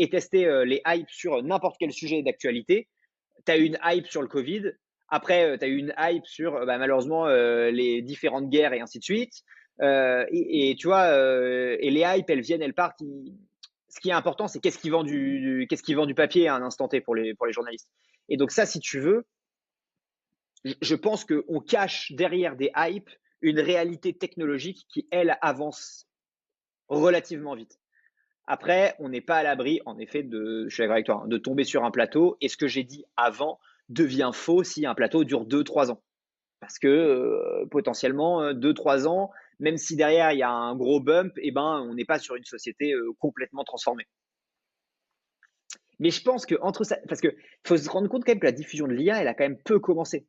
et tester les hypes sur n'importe quel sujet d'actualité. Tu as eu une hype sur le Covid. Après, tu as eu une hype sur malheureusement les différentes guerres et ainsi de suite. Et tu vois, et les hypes, elles viennent, elles partent. Ce qui est important, c'est qu'est-ce qui vend qu'est-ce qui vend du papier à un instant T pour les journalistes. Et donc ça, si tu veux, je pense qu'on cache derrière des hypes une réalité technologique qui, elle, avance relativement vite. Après, on n'est pas à l'abri, en effet, je suis d'accord avec toi, de tomber sur un plateau. Et ce que j'ai dit avant devient faux si un plateau dure 2-3 ans. Parce que potentiellement, 2-3 ans, même si derrière il y a un gros bump, on n'est pas sur une société complètement transformée. Mais je pense que entre ça, parce qu'il faut se rendre compte quand même que la diffusion de l'IA, elle a quand même peu commencé.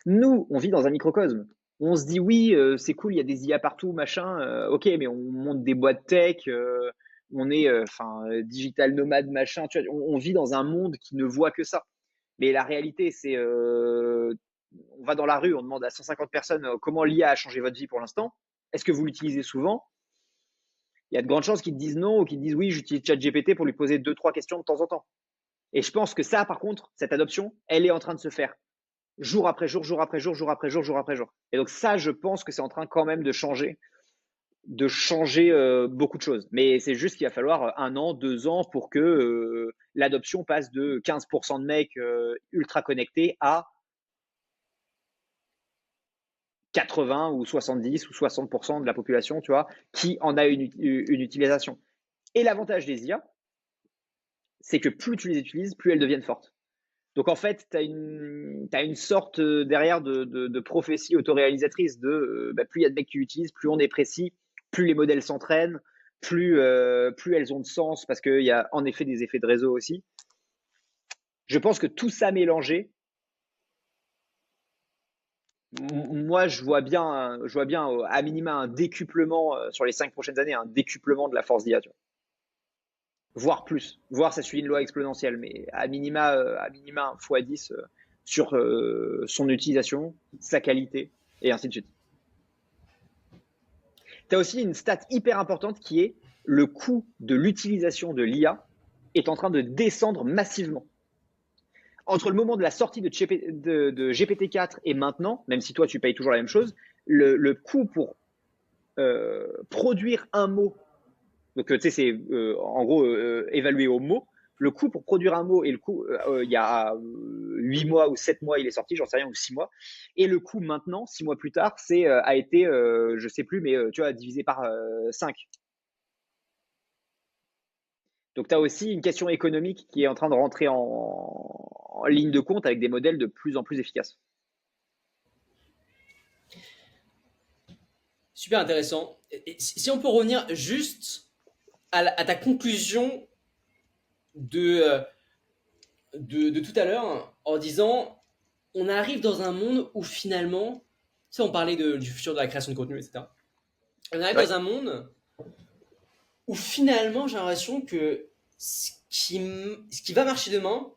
Nous, on vit dans un microcosme. On se dit oui, c'est cool, il y a des IA partout, machin. Ok, mais on monte des boîtes tech, on est, digital nomade, machin. Tu vois, on vit dans un monde qui ne voit que ça. Mais la réalité, c'est, on va dans la rue, on demande à 150 personnes comment l'IA a changé votre vie pour l'instant. Est-ce que vous l'utilisez souvent? Il y a de grandes chances qu'ils te disent non ou qu'ils te disent oui, j'utilise ChatGPT pour lui poser 2-3 questions de temps en temps. Et je pense que ça, par contre, cette adoption, elle est en train de se faire jour après jour, jour après jour, jour après jour, jour après jour. Et donc ça, je pense que c'est en train quand même de changer beaucoup de choses. Mais c'est juste qu'il va falloir 1 an, 2 ans pour que l'adoption passe de 15% de mecs ultra connectés à 80 ou 70 ou 60% de la population, tu vois, qui en a une utilisation. Et l'avantage des IA, c'est que plus tu les utilises, plus elles deviennent fortes. Donc en fait, tu as une sorte derrière de prophétie autoréalisatrice de plus il y a de mecs qui l'utilisent, plus on est précis, plus les modèles s'entraînent, plus elles ont de sens parce qu'il y a en effet des effets de réseau aussi. Je pense que tout ça mélangé, moi je vois bien à minima un décuplement sur les 5 prochaines années, un décuplement de la force d'IA, tu vois. Voire plus, voire ça suit une loi exponentielle, mais à minima un x10 sur son utilisation, sa qualité, et ainsi de suite. Tu as aussi une stat hyper importante qui est le coût de l'utilisation de l'IA est en train de descendre massivement. Entre le moment de la sortie de GPT-4 et maintenant, même si toi tu payes toujours la même chose, le coût pour produire un mot, donc tu sais, c'est en gros évalué au mot, le coût pour produire un mot et le coût, il y a 8 mois ou 7 mois, il est sorti, j'en sais rien, ou 6 mois. Et le coût maintenant, 6 mois plus tard, a été, je sais plus, mais tu vois, divisé par 5. Donc tu as aussi une question économique qui est en train de rentrer en ligne de compte avec des modèles de plus en plus efficaces. Super intéressant. Et si on peut revenir juste à ta conclusion de tout à l'heure en disant on arrive dans un monde où finalement, tu sais, on parlait du futur de la création de contenu, etc. On arrive dans un monde où finalement j'ai l'impression que ce qui va marcher demain,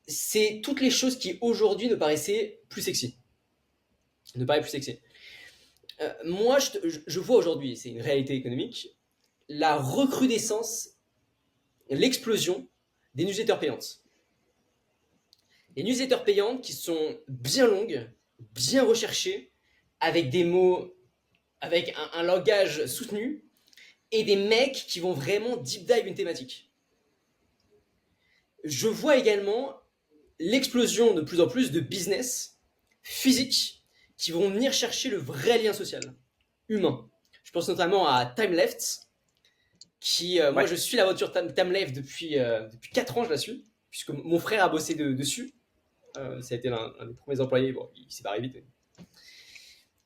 c'est toutes les choses qui aujourd'hui ne paraissaient plus sexy. Ne paraissent plus sexy. Moi, je vois aujourd'hui, c'est une réalité économique, la recrudescence, l'explosion des newsletters payantes. Les newsletters payantes qui sont bien longues, bien recherchées, avec des mots, avec un langage soutenu, et des mecs qui vont vraiment deep dive une thématique. Je vois également l'explosion de plus en plus de business physiques qui vont venir chercher le vrai lien social, humain. Je pense notamment à TimeLeft, qui, moi je suis l'aventure TimeLeft depuis 4 ans, je la suis, puisque mon frère a bossé dessus. Ça a été l'un des premiers employés, bon, il s'est barré vite.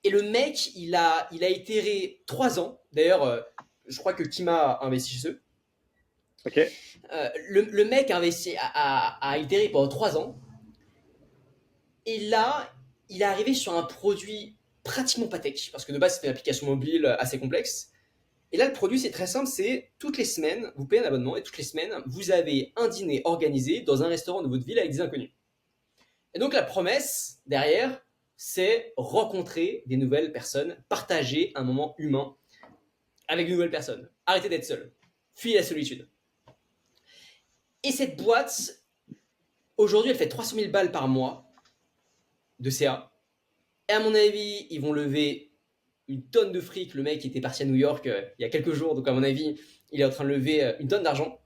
Et le mec, il a itéré 3 ans. D'ailleurs, je crois que Kima a investi chez eux. Ok. Le mec a itéré pendant 3 ans. Et là, il est arrivé sur un produit pratiquement pas tech, parce que de base, c'était une application mobile assez complexe. Et là, le produit, c'est très simple, c'est toutes les semaines, vous payez un abonnement, et toutes les semaines, vous avez un dîner organisé dans un restaurant de votre ville avec des inconnus. Et donc, la promesse, derrière, c'est rencontrer des nouvelles personnes, partager un moment humain avec de nouvelles personnes. Arrêtez d'être seul. Fuyez la solitude. Et cette boîte, aujourd'hui, elle fait 300 000 balles par mois de CA. Et à mon avis, ils vont lever une tonne de fric. Le mec était parti à New York il y a quelques jours, donc à mon avis, il est en train de lever une tonne d'argent.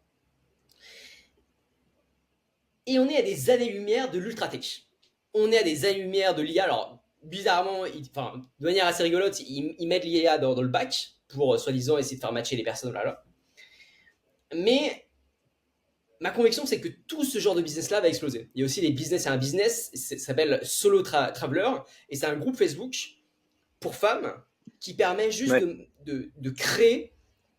Et on est à des années-lumière de l'ultra-tech. On est à des années-lumière de l'IA. Alors, bizarrement, de manière assez rigolote, ils mettent l'IA dans le bac pour, soi-disant, essayer de faire matcher les personnes là. Mais ma conviction, c'est que tout ce genre de business-là va exploser. Il y a aussi un business, ça s'appelle Solo Traveler, et c'est un groupe Facebook pour femmes qui permet juste de créer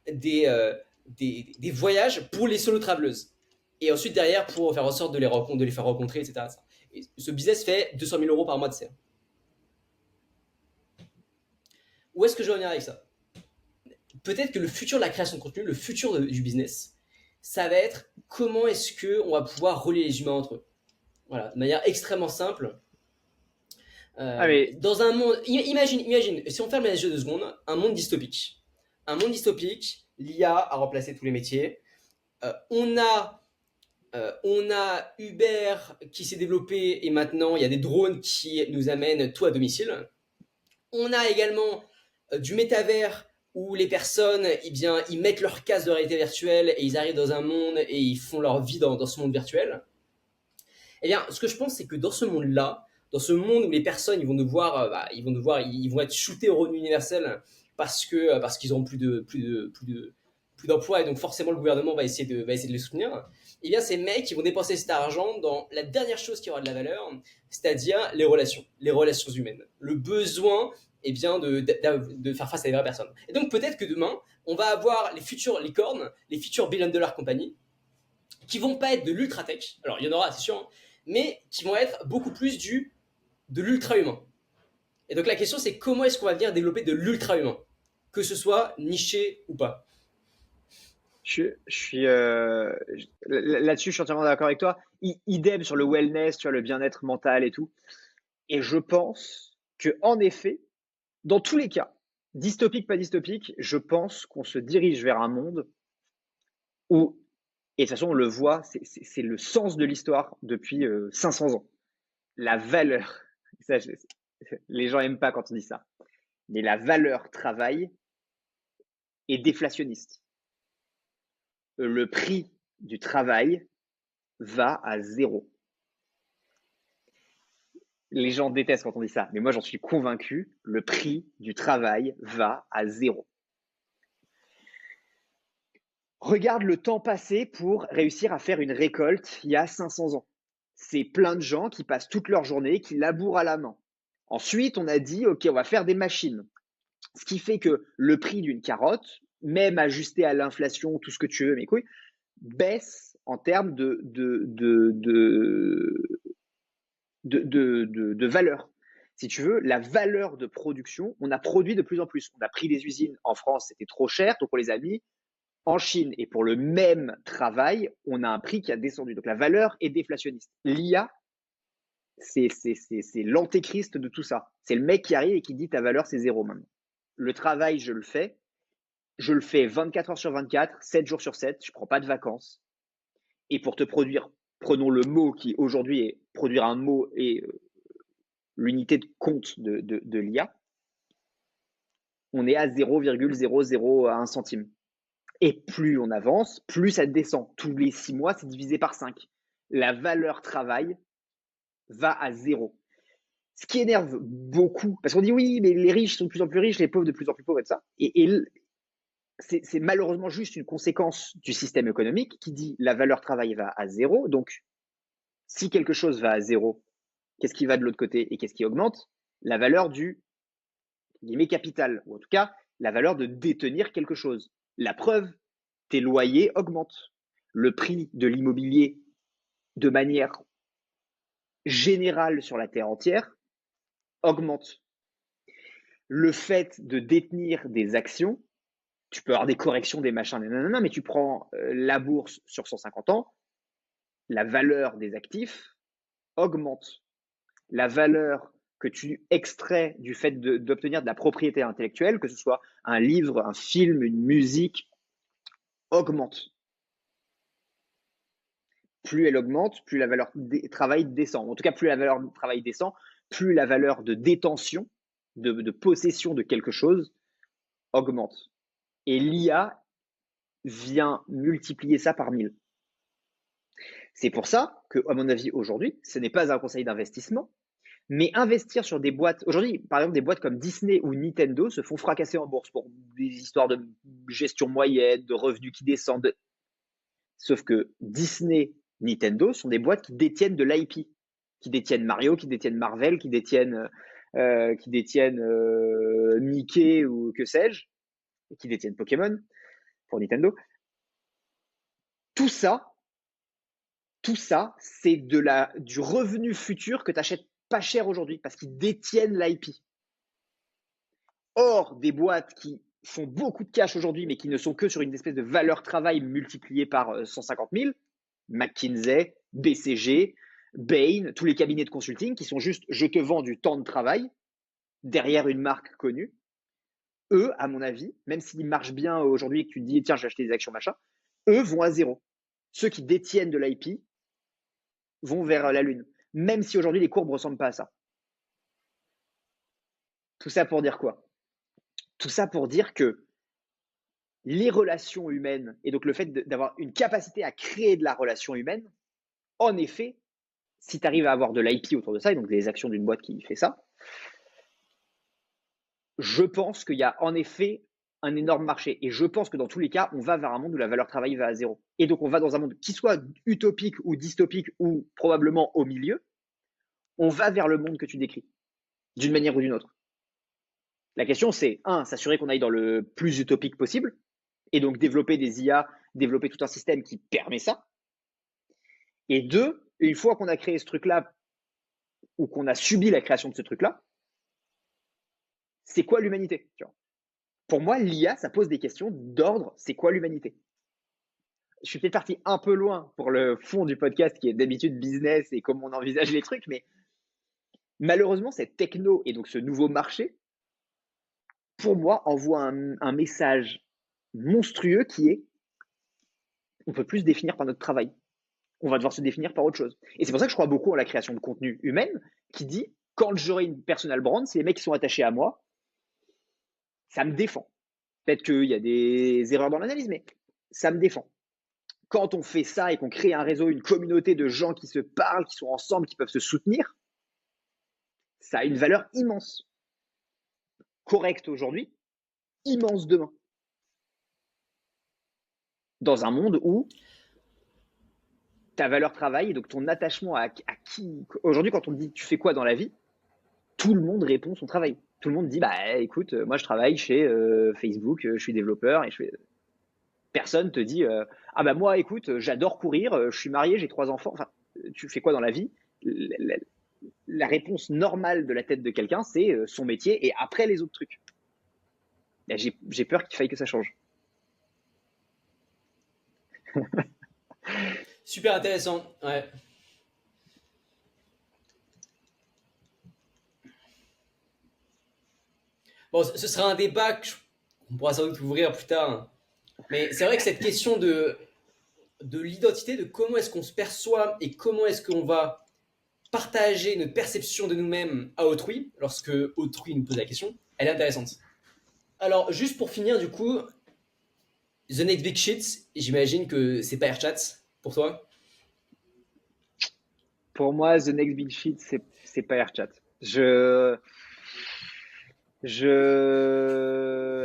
des voyages pour les solo traveleuses. Et ensuite, derrière, pour faire en sorte de les faire rencontrer, etc. Et ce business fait 200 000 euros par mois de CA. Où est-ce que je veux venir avec ça? Peut-être que le futur de la création de contenu, le futur du business, ça va être comment est-ce qu'on va pouvoir relier les humains entre eux. Voilà, de manière extrêmement simple. Dans un monde, imagine, si on ferme les yeux 2 secondes, un monde dystopique. Un monde dystopique, l'IA a remplacé tous les métiers. On a Uber qui s'est développé et maintenant il y a des drones qui nous amènent tout à domicile. On a également du métavers où les personnes, ils mettent leur casque de réalité virtuelle et ils arrivent dans un monde et ils font leur vie dans ce monde virtuel. Eh bien, ce que je pense, c'est que dans ce monde-là, dans ce monde où les personnes, ils vont être shootés au revenu universel parce qu'ils n'auront plus d'emploi et donc forcément le gouvernement va essayer de les soutenir. Eh bien, ces mecs, ils vont dépenser cet argent dans la dernière chose qui aura de la valeur, c'est-à-dire les relations humaines, le besoin, de faire face à des vraies personnes. Et donc peut-être que demain, on va avoir les futures licornes, les futures billion-dollar compagnies, qui vont pas être de l'ultra tech. Alors il y en aura, c'est sûr, hein, mais qui vont être beaucoup plus de l'ultra humain. Et donc la question, c'est comment est-ce qu'on va venir développer de l'ultra humain, que ce soit niché ou pas. Là-dessus, je suis entièrement d'accord avec toi. Idem sur le wellness, tu vois, le bien-être mental et tout. Et je pense que, en effet, dans tous les cas, dystopique, pas dystopique, je pense qu'on se dirige vers un monde où, et de toute façon, on le voit, c'est le sens de l'histoire depuis 500 ans. La valeur, ça, les gens aiment pas quand on dit ça, mais la valeur travail est déflationniste. Le prix du travail va à zéro. Les gens détestent quand on dit ça, mais moi j'en suis convaincu, le prix du travail va à zéro. Regarde le temps passé pour réussir à faire une récolte il y a 500 ans. C'est plein de gens qui passent toute leur journée, qui labourent à la main. Ensuite, on a dit, OK, on va faire des machines. Ce qui fait que le prix d'une carotte, même ajusté à l'inflation, tout ce que tu veux, mes couilles, baisse en termes de valeur. Si tu veux, la valeur de production, on a produit de plus en plus. On a pris des usines en France, c'était trop cher, donc on les a mis en Chine. Et pour le même travail, on a un prix qui a descendu. Donc la valeur est déflationniste. L'IA, c'est l'antéchrist de tout ça. C'est le mec qui arrive et qui dit ta valeur, c'est zéro maintenant. Le travail, je le fais 24 heures sur 24, 7 jours sur 7, je ne prends pas de vacances. Et pour te produire, prenons le mot qui aujourd'hui est produire un mot et l'unité de compte de l'IA, on est à 0,001 centime. Et plus on avance, plus ça descend. Tous les 6 mois, c'est divisé par 5. La valeur travail va à zéro. Ce qui énerve beaucoup, parce qu'on dit oui, mais les riches sont de plus en plus riches, les pauvres de plus en plus pauvres et tout ça. Et c'est malheureusement juste une conséquence du système économique qui dit la valeur travail va à zéro. Donc, si quelque chose va à zéro, qu'est-ce qui va de l'autre côté et qu'est-ce qui augmente? La valeur du capital, ou en tout cas, la valeur de détenir quelque chose. La preuve, tes loyers augmentent. Le prix de l'immobilier, de manière générale sur la terre entière, augmente. Le fait de détenir des actions, tu peux avoir des corrections, des machins, nanana, mais tu prends la bourse sur 150 ans, la valeur des actifs augmente. La valeur que tu extrais du fait d'obtenir de la propriété intellectuelle, que ce soit un livre, un film, une musique, augmente. plus elle augmente, plus la valeur travail descend. En tout cas, plus la valeur travail descend, plus la valeur de détention, de possession de quelque chose augmente. Et l'IA vient multiplier ça par 1000. C'est pour ça que, à mon avis, aujourd'hui, ce n'est pas un conseil d'investissement, mais investir sur des boîtes. Aujourd'hui, par exemple, des boîtes comme Disney ou Nintendo se font fracasser en bourse pour des histoires de gestion moyenne, de revenus qui descendent. Sauf que Disney, Nintendo sont des boîtes qui détiennent de l'IP, qui détiennent Mario, qui détiennent Marvel, qui détiennent Mickey ou que sais-je, qui détiennent Pokémon pour Nintendo. Tout ça, c'est du revenu futur que tu achètes pas cher aujourd'hui parce qu'ils détiennent l'IP. Or, des boîtes qui font beaucoup de cash aujourd'hui, mais qui ne sont que sur une espèce de valeur travail multipliée par 150 000, McKinsey, BCG, Bain, tous les cabinets de consulting qui sont juste je te vends du temps de travail derrière une marque connue. Eux, à mon avis, même s'ils marchent bien aujourd'hui et que tu te dis tiens, j'ai acheté des actions machin, eux vont à zéro. Ceux qui détiennent de l'IP vont vers la lune, même si aujourd'hui les courbes ne ressemblent pas à ça. Tout ça pour dire quoi? Tout ça pour dire que les relations humaines, et donc le fait d'avoir une capacité à créer de la relation humaine, en effet, si tu arrives à avoir de l'IP autour de ça, et donc des actions d'une boîte qui fait ça, je pense qu'il y a en effet un énorme marché. Et je pense que dans tous les cas, on va vers un monde où la valeur travail va à zéro. Et donc on va dans un monde qui soit utopique ou dystopique ou probablement au milieu, on va vers le monde que tu décris, d'une manière ou d'une autre. La question c'est, s'assurer qu'on aille dans le plus utopique possible, et donc développer des IA, développer tout un système qui permet ça. Et deux, une fois qu'on a créé ce truc-là, ou qu'on a subi la création de ce truc-là, c'est quoi l'humanité? Pour moi, l'IA, ça pose des questions d'ordre, c'est quoi l'humanité? Je suis peut-être parti un peu loin pour le fond du podcast qui est d'habitude business et comment on envisage les trucs, mais malheureusement, cette techno et donc ce nouveau marché, pour moi, envoie un message monstrueux qui est on ne peut plus se définir par notre travail. On va devoir se définir par autre chose. Et c'est pour ça que je crois beaucoup en la création de contenu humaine qui dit quand j'aurai une personal brand, si les mecs qui sont attachés à moi, ça me défend. Peut-être qu'il y a des erreurs dans l'analyse, mais ça me défend. Quand on fait ça et qu'on crée un réseau, une communauté de gens qui se parlent, qui sont ensemble, qui peuvent se soutenir, ça a une valeur immense. Correcte aujourd'hui, immense demain. Dans un monde où ta valeur travail, et donc ton attachement à qui. Aujourd'hui, quand on te dit tu fais quoi dans la vie, tout le monde répond son travail. Tout le monde dit bah écoute, moi je travaille chez Facebook, je suis développeur et je fais. Personne te dit ah bah moi écoute, j'adore courir, je suis marié, j'ai 3 enfants. Enfin, tu fais quoi dans la vie? La réponse normale de la tête de quelqu'un, c'est son métier et après les autres trucs. J'ai peur qu'il faille que ça change. Super intéressant, ouais. Bon, ce sera un débat qu'on pourra sans doute ouvrir plus tard. Mais c'est vrai que cette question de l'identité, de comment est-ce qu'on se perçoit et comment est-ce qu'on va partager notre perception de nous-mêmes à autrui, lorsque autrui nous pose la question, elle est intéressante. Alors, juste pour finir, du coup, The Next Big Shit, j'imagine que c'est pas AirChat pour toi. Pour moi, The Next Big Shit, c'est pas AirChat.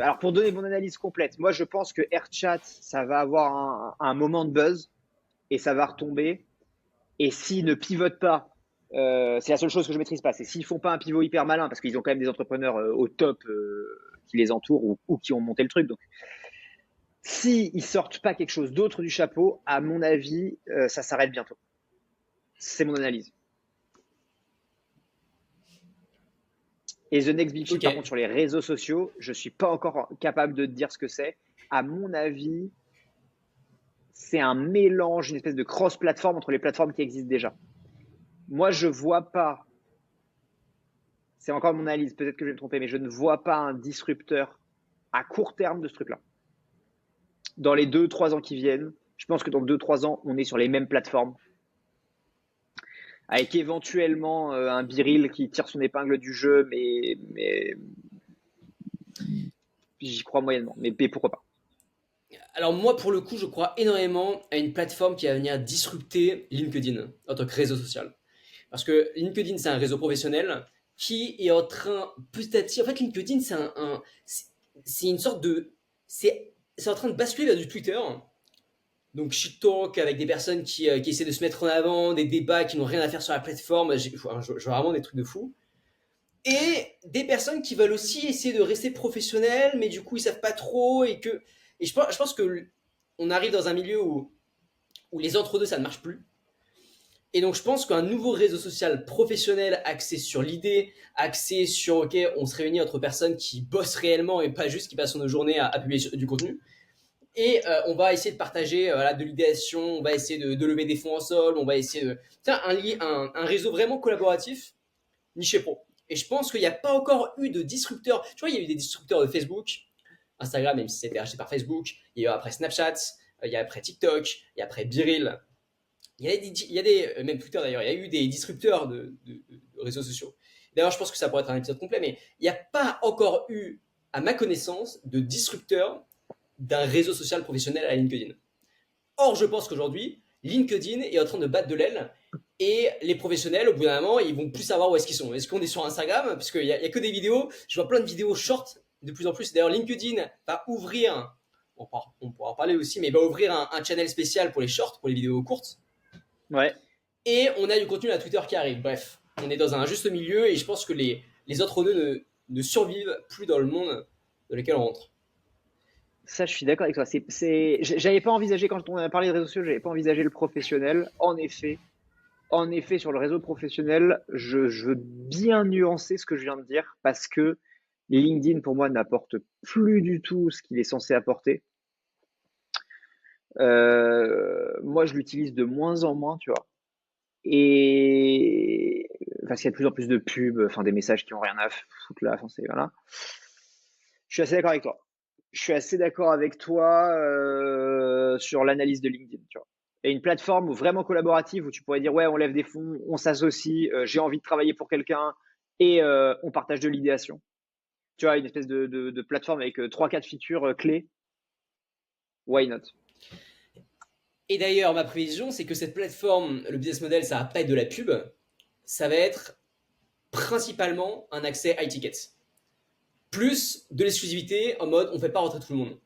Alors, pour donner mon analyse complète, moi, je pense que AirChat, ça va avoir un moment de buzz et ça va retomber. Et s'ils ne pivotent pas, c'est la seule chose que je maîtrise pas, c'est s'ils font pas un pivot hyper malin, parce qu'ils ont quand même des entrepreneurs au top qui les entourent ou qui ont monté le truc. Donc, s'ils sortent pas quelque chose d'autre du chapeau, à mon avis, ça s'arrête bientôt. C'est mon analyse. Et The Next Big Shit, Ok. par contre, sur les réseaux sociaux, je suis pas encore capable de te dire ce que c'est. À mon avis, c'est un mélange, une espèce de cross-plateforme entre les plateformes qui existent déjà. Moi, je vois pas, c'est encore mon analyse, peut-être que je vais me tromper, mais je ne vois pas un disrupteur à court terme de ce truc-là. Dans les 2-3 ans qui viennent, Je pense que dans 2-3 ans, on est sur les mêmes plateformes, avec éventuellement un Biril qui tire son épingle du jeu, mais j'y crois moyennement. Mais pourquoi pas? Alors moi, pour le coup, je crois énormément à une plateforme qui va venir disrupter LinkedIn en tant que réseau social. Parce que LinkedIn, c'est un réseau professionnel qui est en train, petit à petit, en fait, LinkedIn, c'est une sorte de, c'est en train de basculer vers du Twitter. Donc shit talk avec des personnes qui essaient de se mettre en avant, des débats qui n'ont rien à faire sur la plateforme. Je vois vraiment des trucs de fou. Et des personnes qui veulent aussi essayer de rester professionnels, mais du coup ils savent pas trop et je pense que on arrive dans un milieu où les entre-deux ça ne marche plus. Et donc je pense qu'un nouveau réseau social professionnel axé sur l'idée, axé sur ok, on se réunit entre personnes qui bossent réellement et pas juste qui passent nos journées à publier du contenu. Et on va essayer de partager voilà, de l'idéation, on va essayer de lever des fonds en sol, on va essayer de faire un réseau vraiment collaboratif, niché pro. Et je pense qu'il n'y a pas encore eu de disrupteurs. Tu vois, il y a eu des disrupteurs de Facebook, Instagram, même si c'était acheté par Facebook. Il y a eu après Snapchat, il y a après TikTok, il y a après Biril. Même Twitter d'ailleurs, il y a eu des disrupteurs de réseaux sociaux. D'ailleurs, je pense que ça pourrait être un épisode complet, mais il n'y a pas encore eu, à ma connaissance, de disrupteur d'un réseau social professionnel à LinkedIn. Or, je pense qu'aujourd'hui, LinkedIn est en train de battre de l'aile et les professionnels, au bout d'un moment, ils vont plus savoir où est-ce qu'ils sont. Est-ce qu'on est sur Instagram? Parce qu'il y a que des vidéos. Je vois plein de vidéos short de plus en plus. D'ailleurs, LinkedIn va ouvrir, on pourra en parler aussi, mais il va ouvrir un channel spécial pour les shorts, pour les vidéos courtes. Ouais. Et on a du contenu à Twitter qui arrive. Bref, on est dans un juste milieu et je pense que les autres deux ne survivent plus dans le monde dans lequel on rentre. Ça, je suis d'accord avec toi. J'avais pas envisagé, quand on a parlé de réseaux sociaux, j'avais pas envisagé le professionnel. En effet, sur le réseau professionnel, je veux bien nuancer ce que je viens de dire parce que LinkedIn, pour moi, n'apporte plus du tout ce qu'il est censé apporter. Moi, je l'utilise de moins en moins, tu vois. Et parce qu'il y a de plus en plus de pubs, enfin des messages qui ont rien à foutre là, enfin, voilà. Je suis assez d'accord avec toi. Je suis assez d'accord avec toi sur l'analyse de LinkedIn, tu vois. Et une plateforme vraiment collaborative où tu pourrais dire ouais, on lève des fonds, on s'associe, j'ai envie de travailler pour quelqu'un et on partage de l'idéation. Tu vois, une espèce de plateforme avec 3-4 features clés. Why not? Et d'ailleurs, ma prévision, c'est que cette plateforme, le business model, ça va pas être de la pub, ça va être principalement un accès high tickets. Plus de l'exclusivité en mode on fait pas rentrer tout le monde.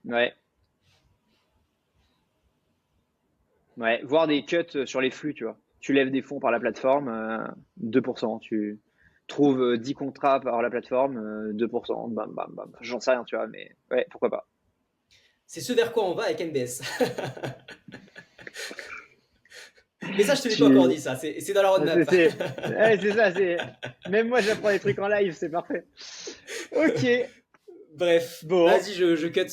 Ouais. Ouais, voir des cuts sur les flux, tu vois. Tu lèves des fonds par la plateforme, 2%. Tu trouves 10 contrats par la plateforme, 2%. Bam, bam, bam. J'en sais rien, tu vois, mais ouais, pourquoi pas. C'est ce vers quoi on va avec NBS. Mais ça, je te l'ai pas encore Tu... dit, ça. C'est dans la roadmap. Ouais, c'est ça, même moi, j'apprends des trucs en live, c'est parfait. Ok, Bref, bon. vas-y, je cut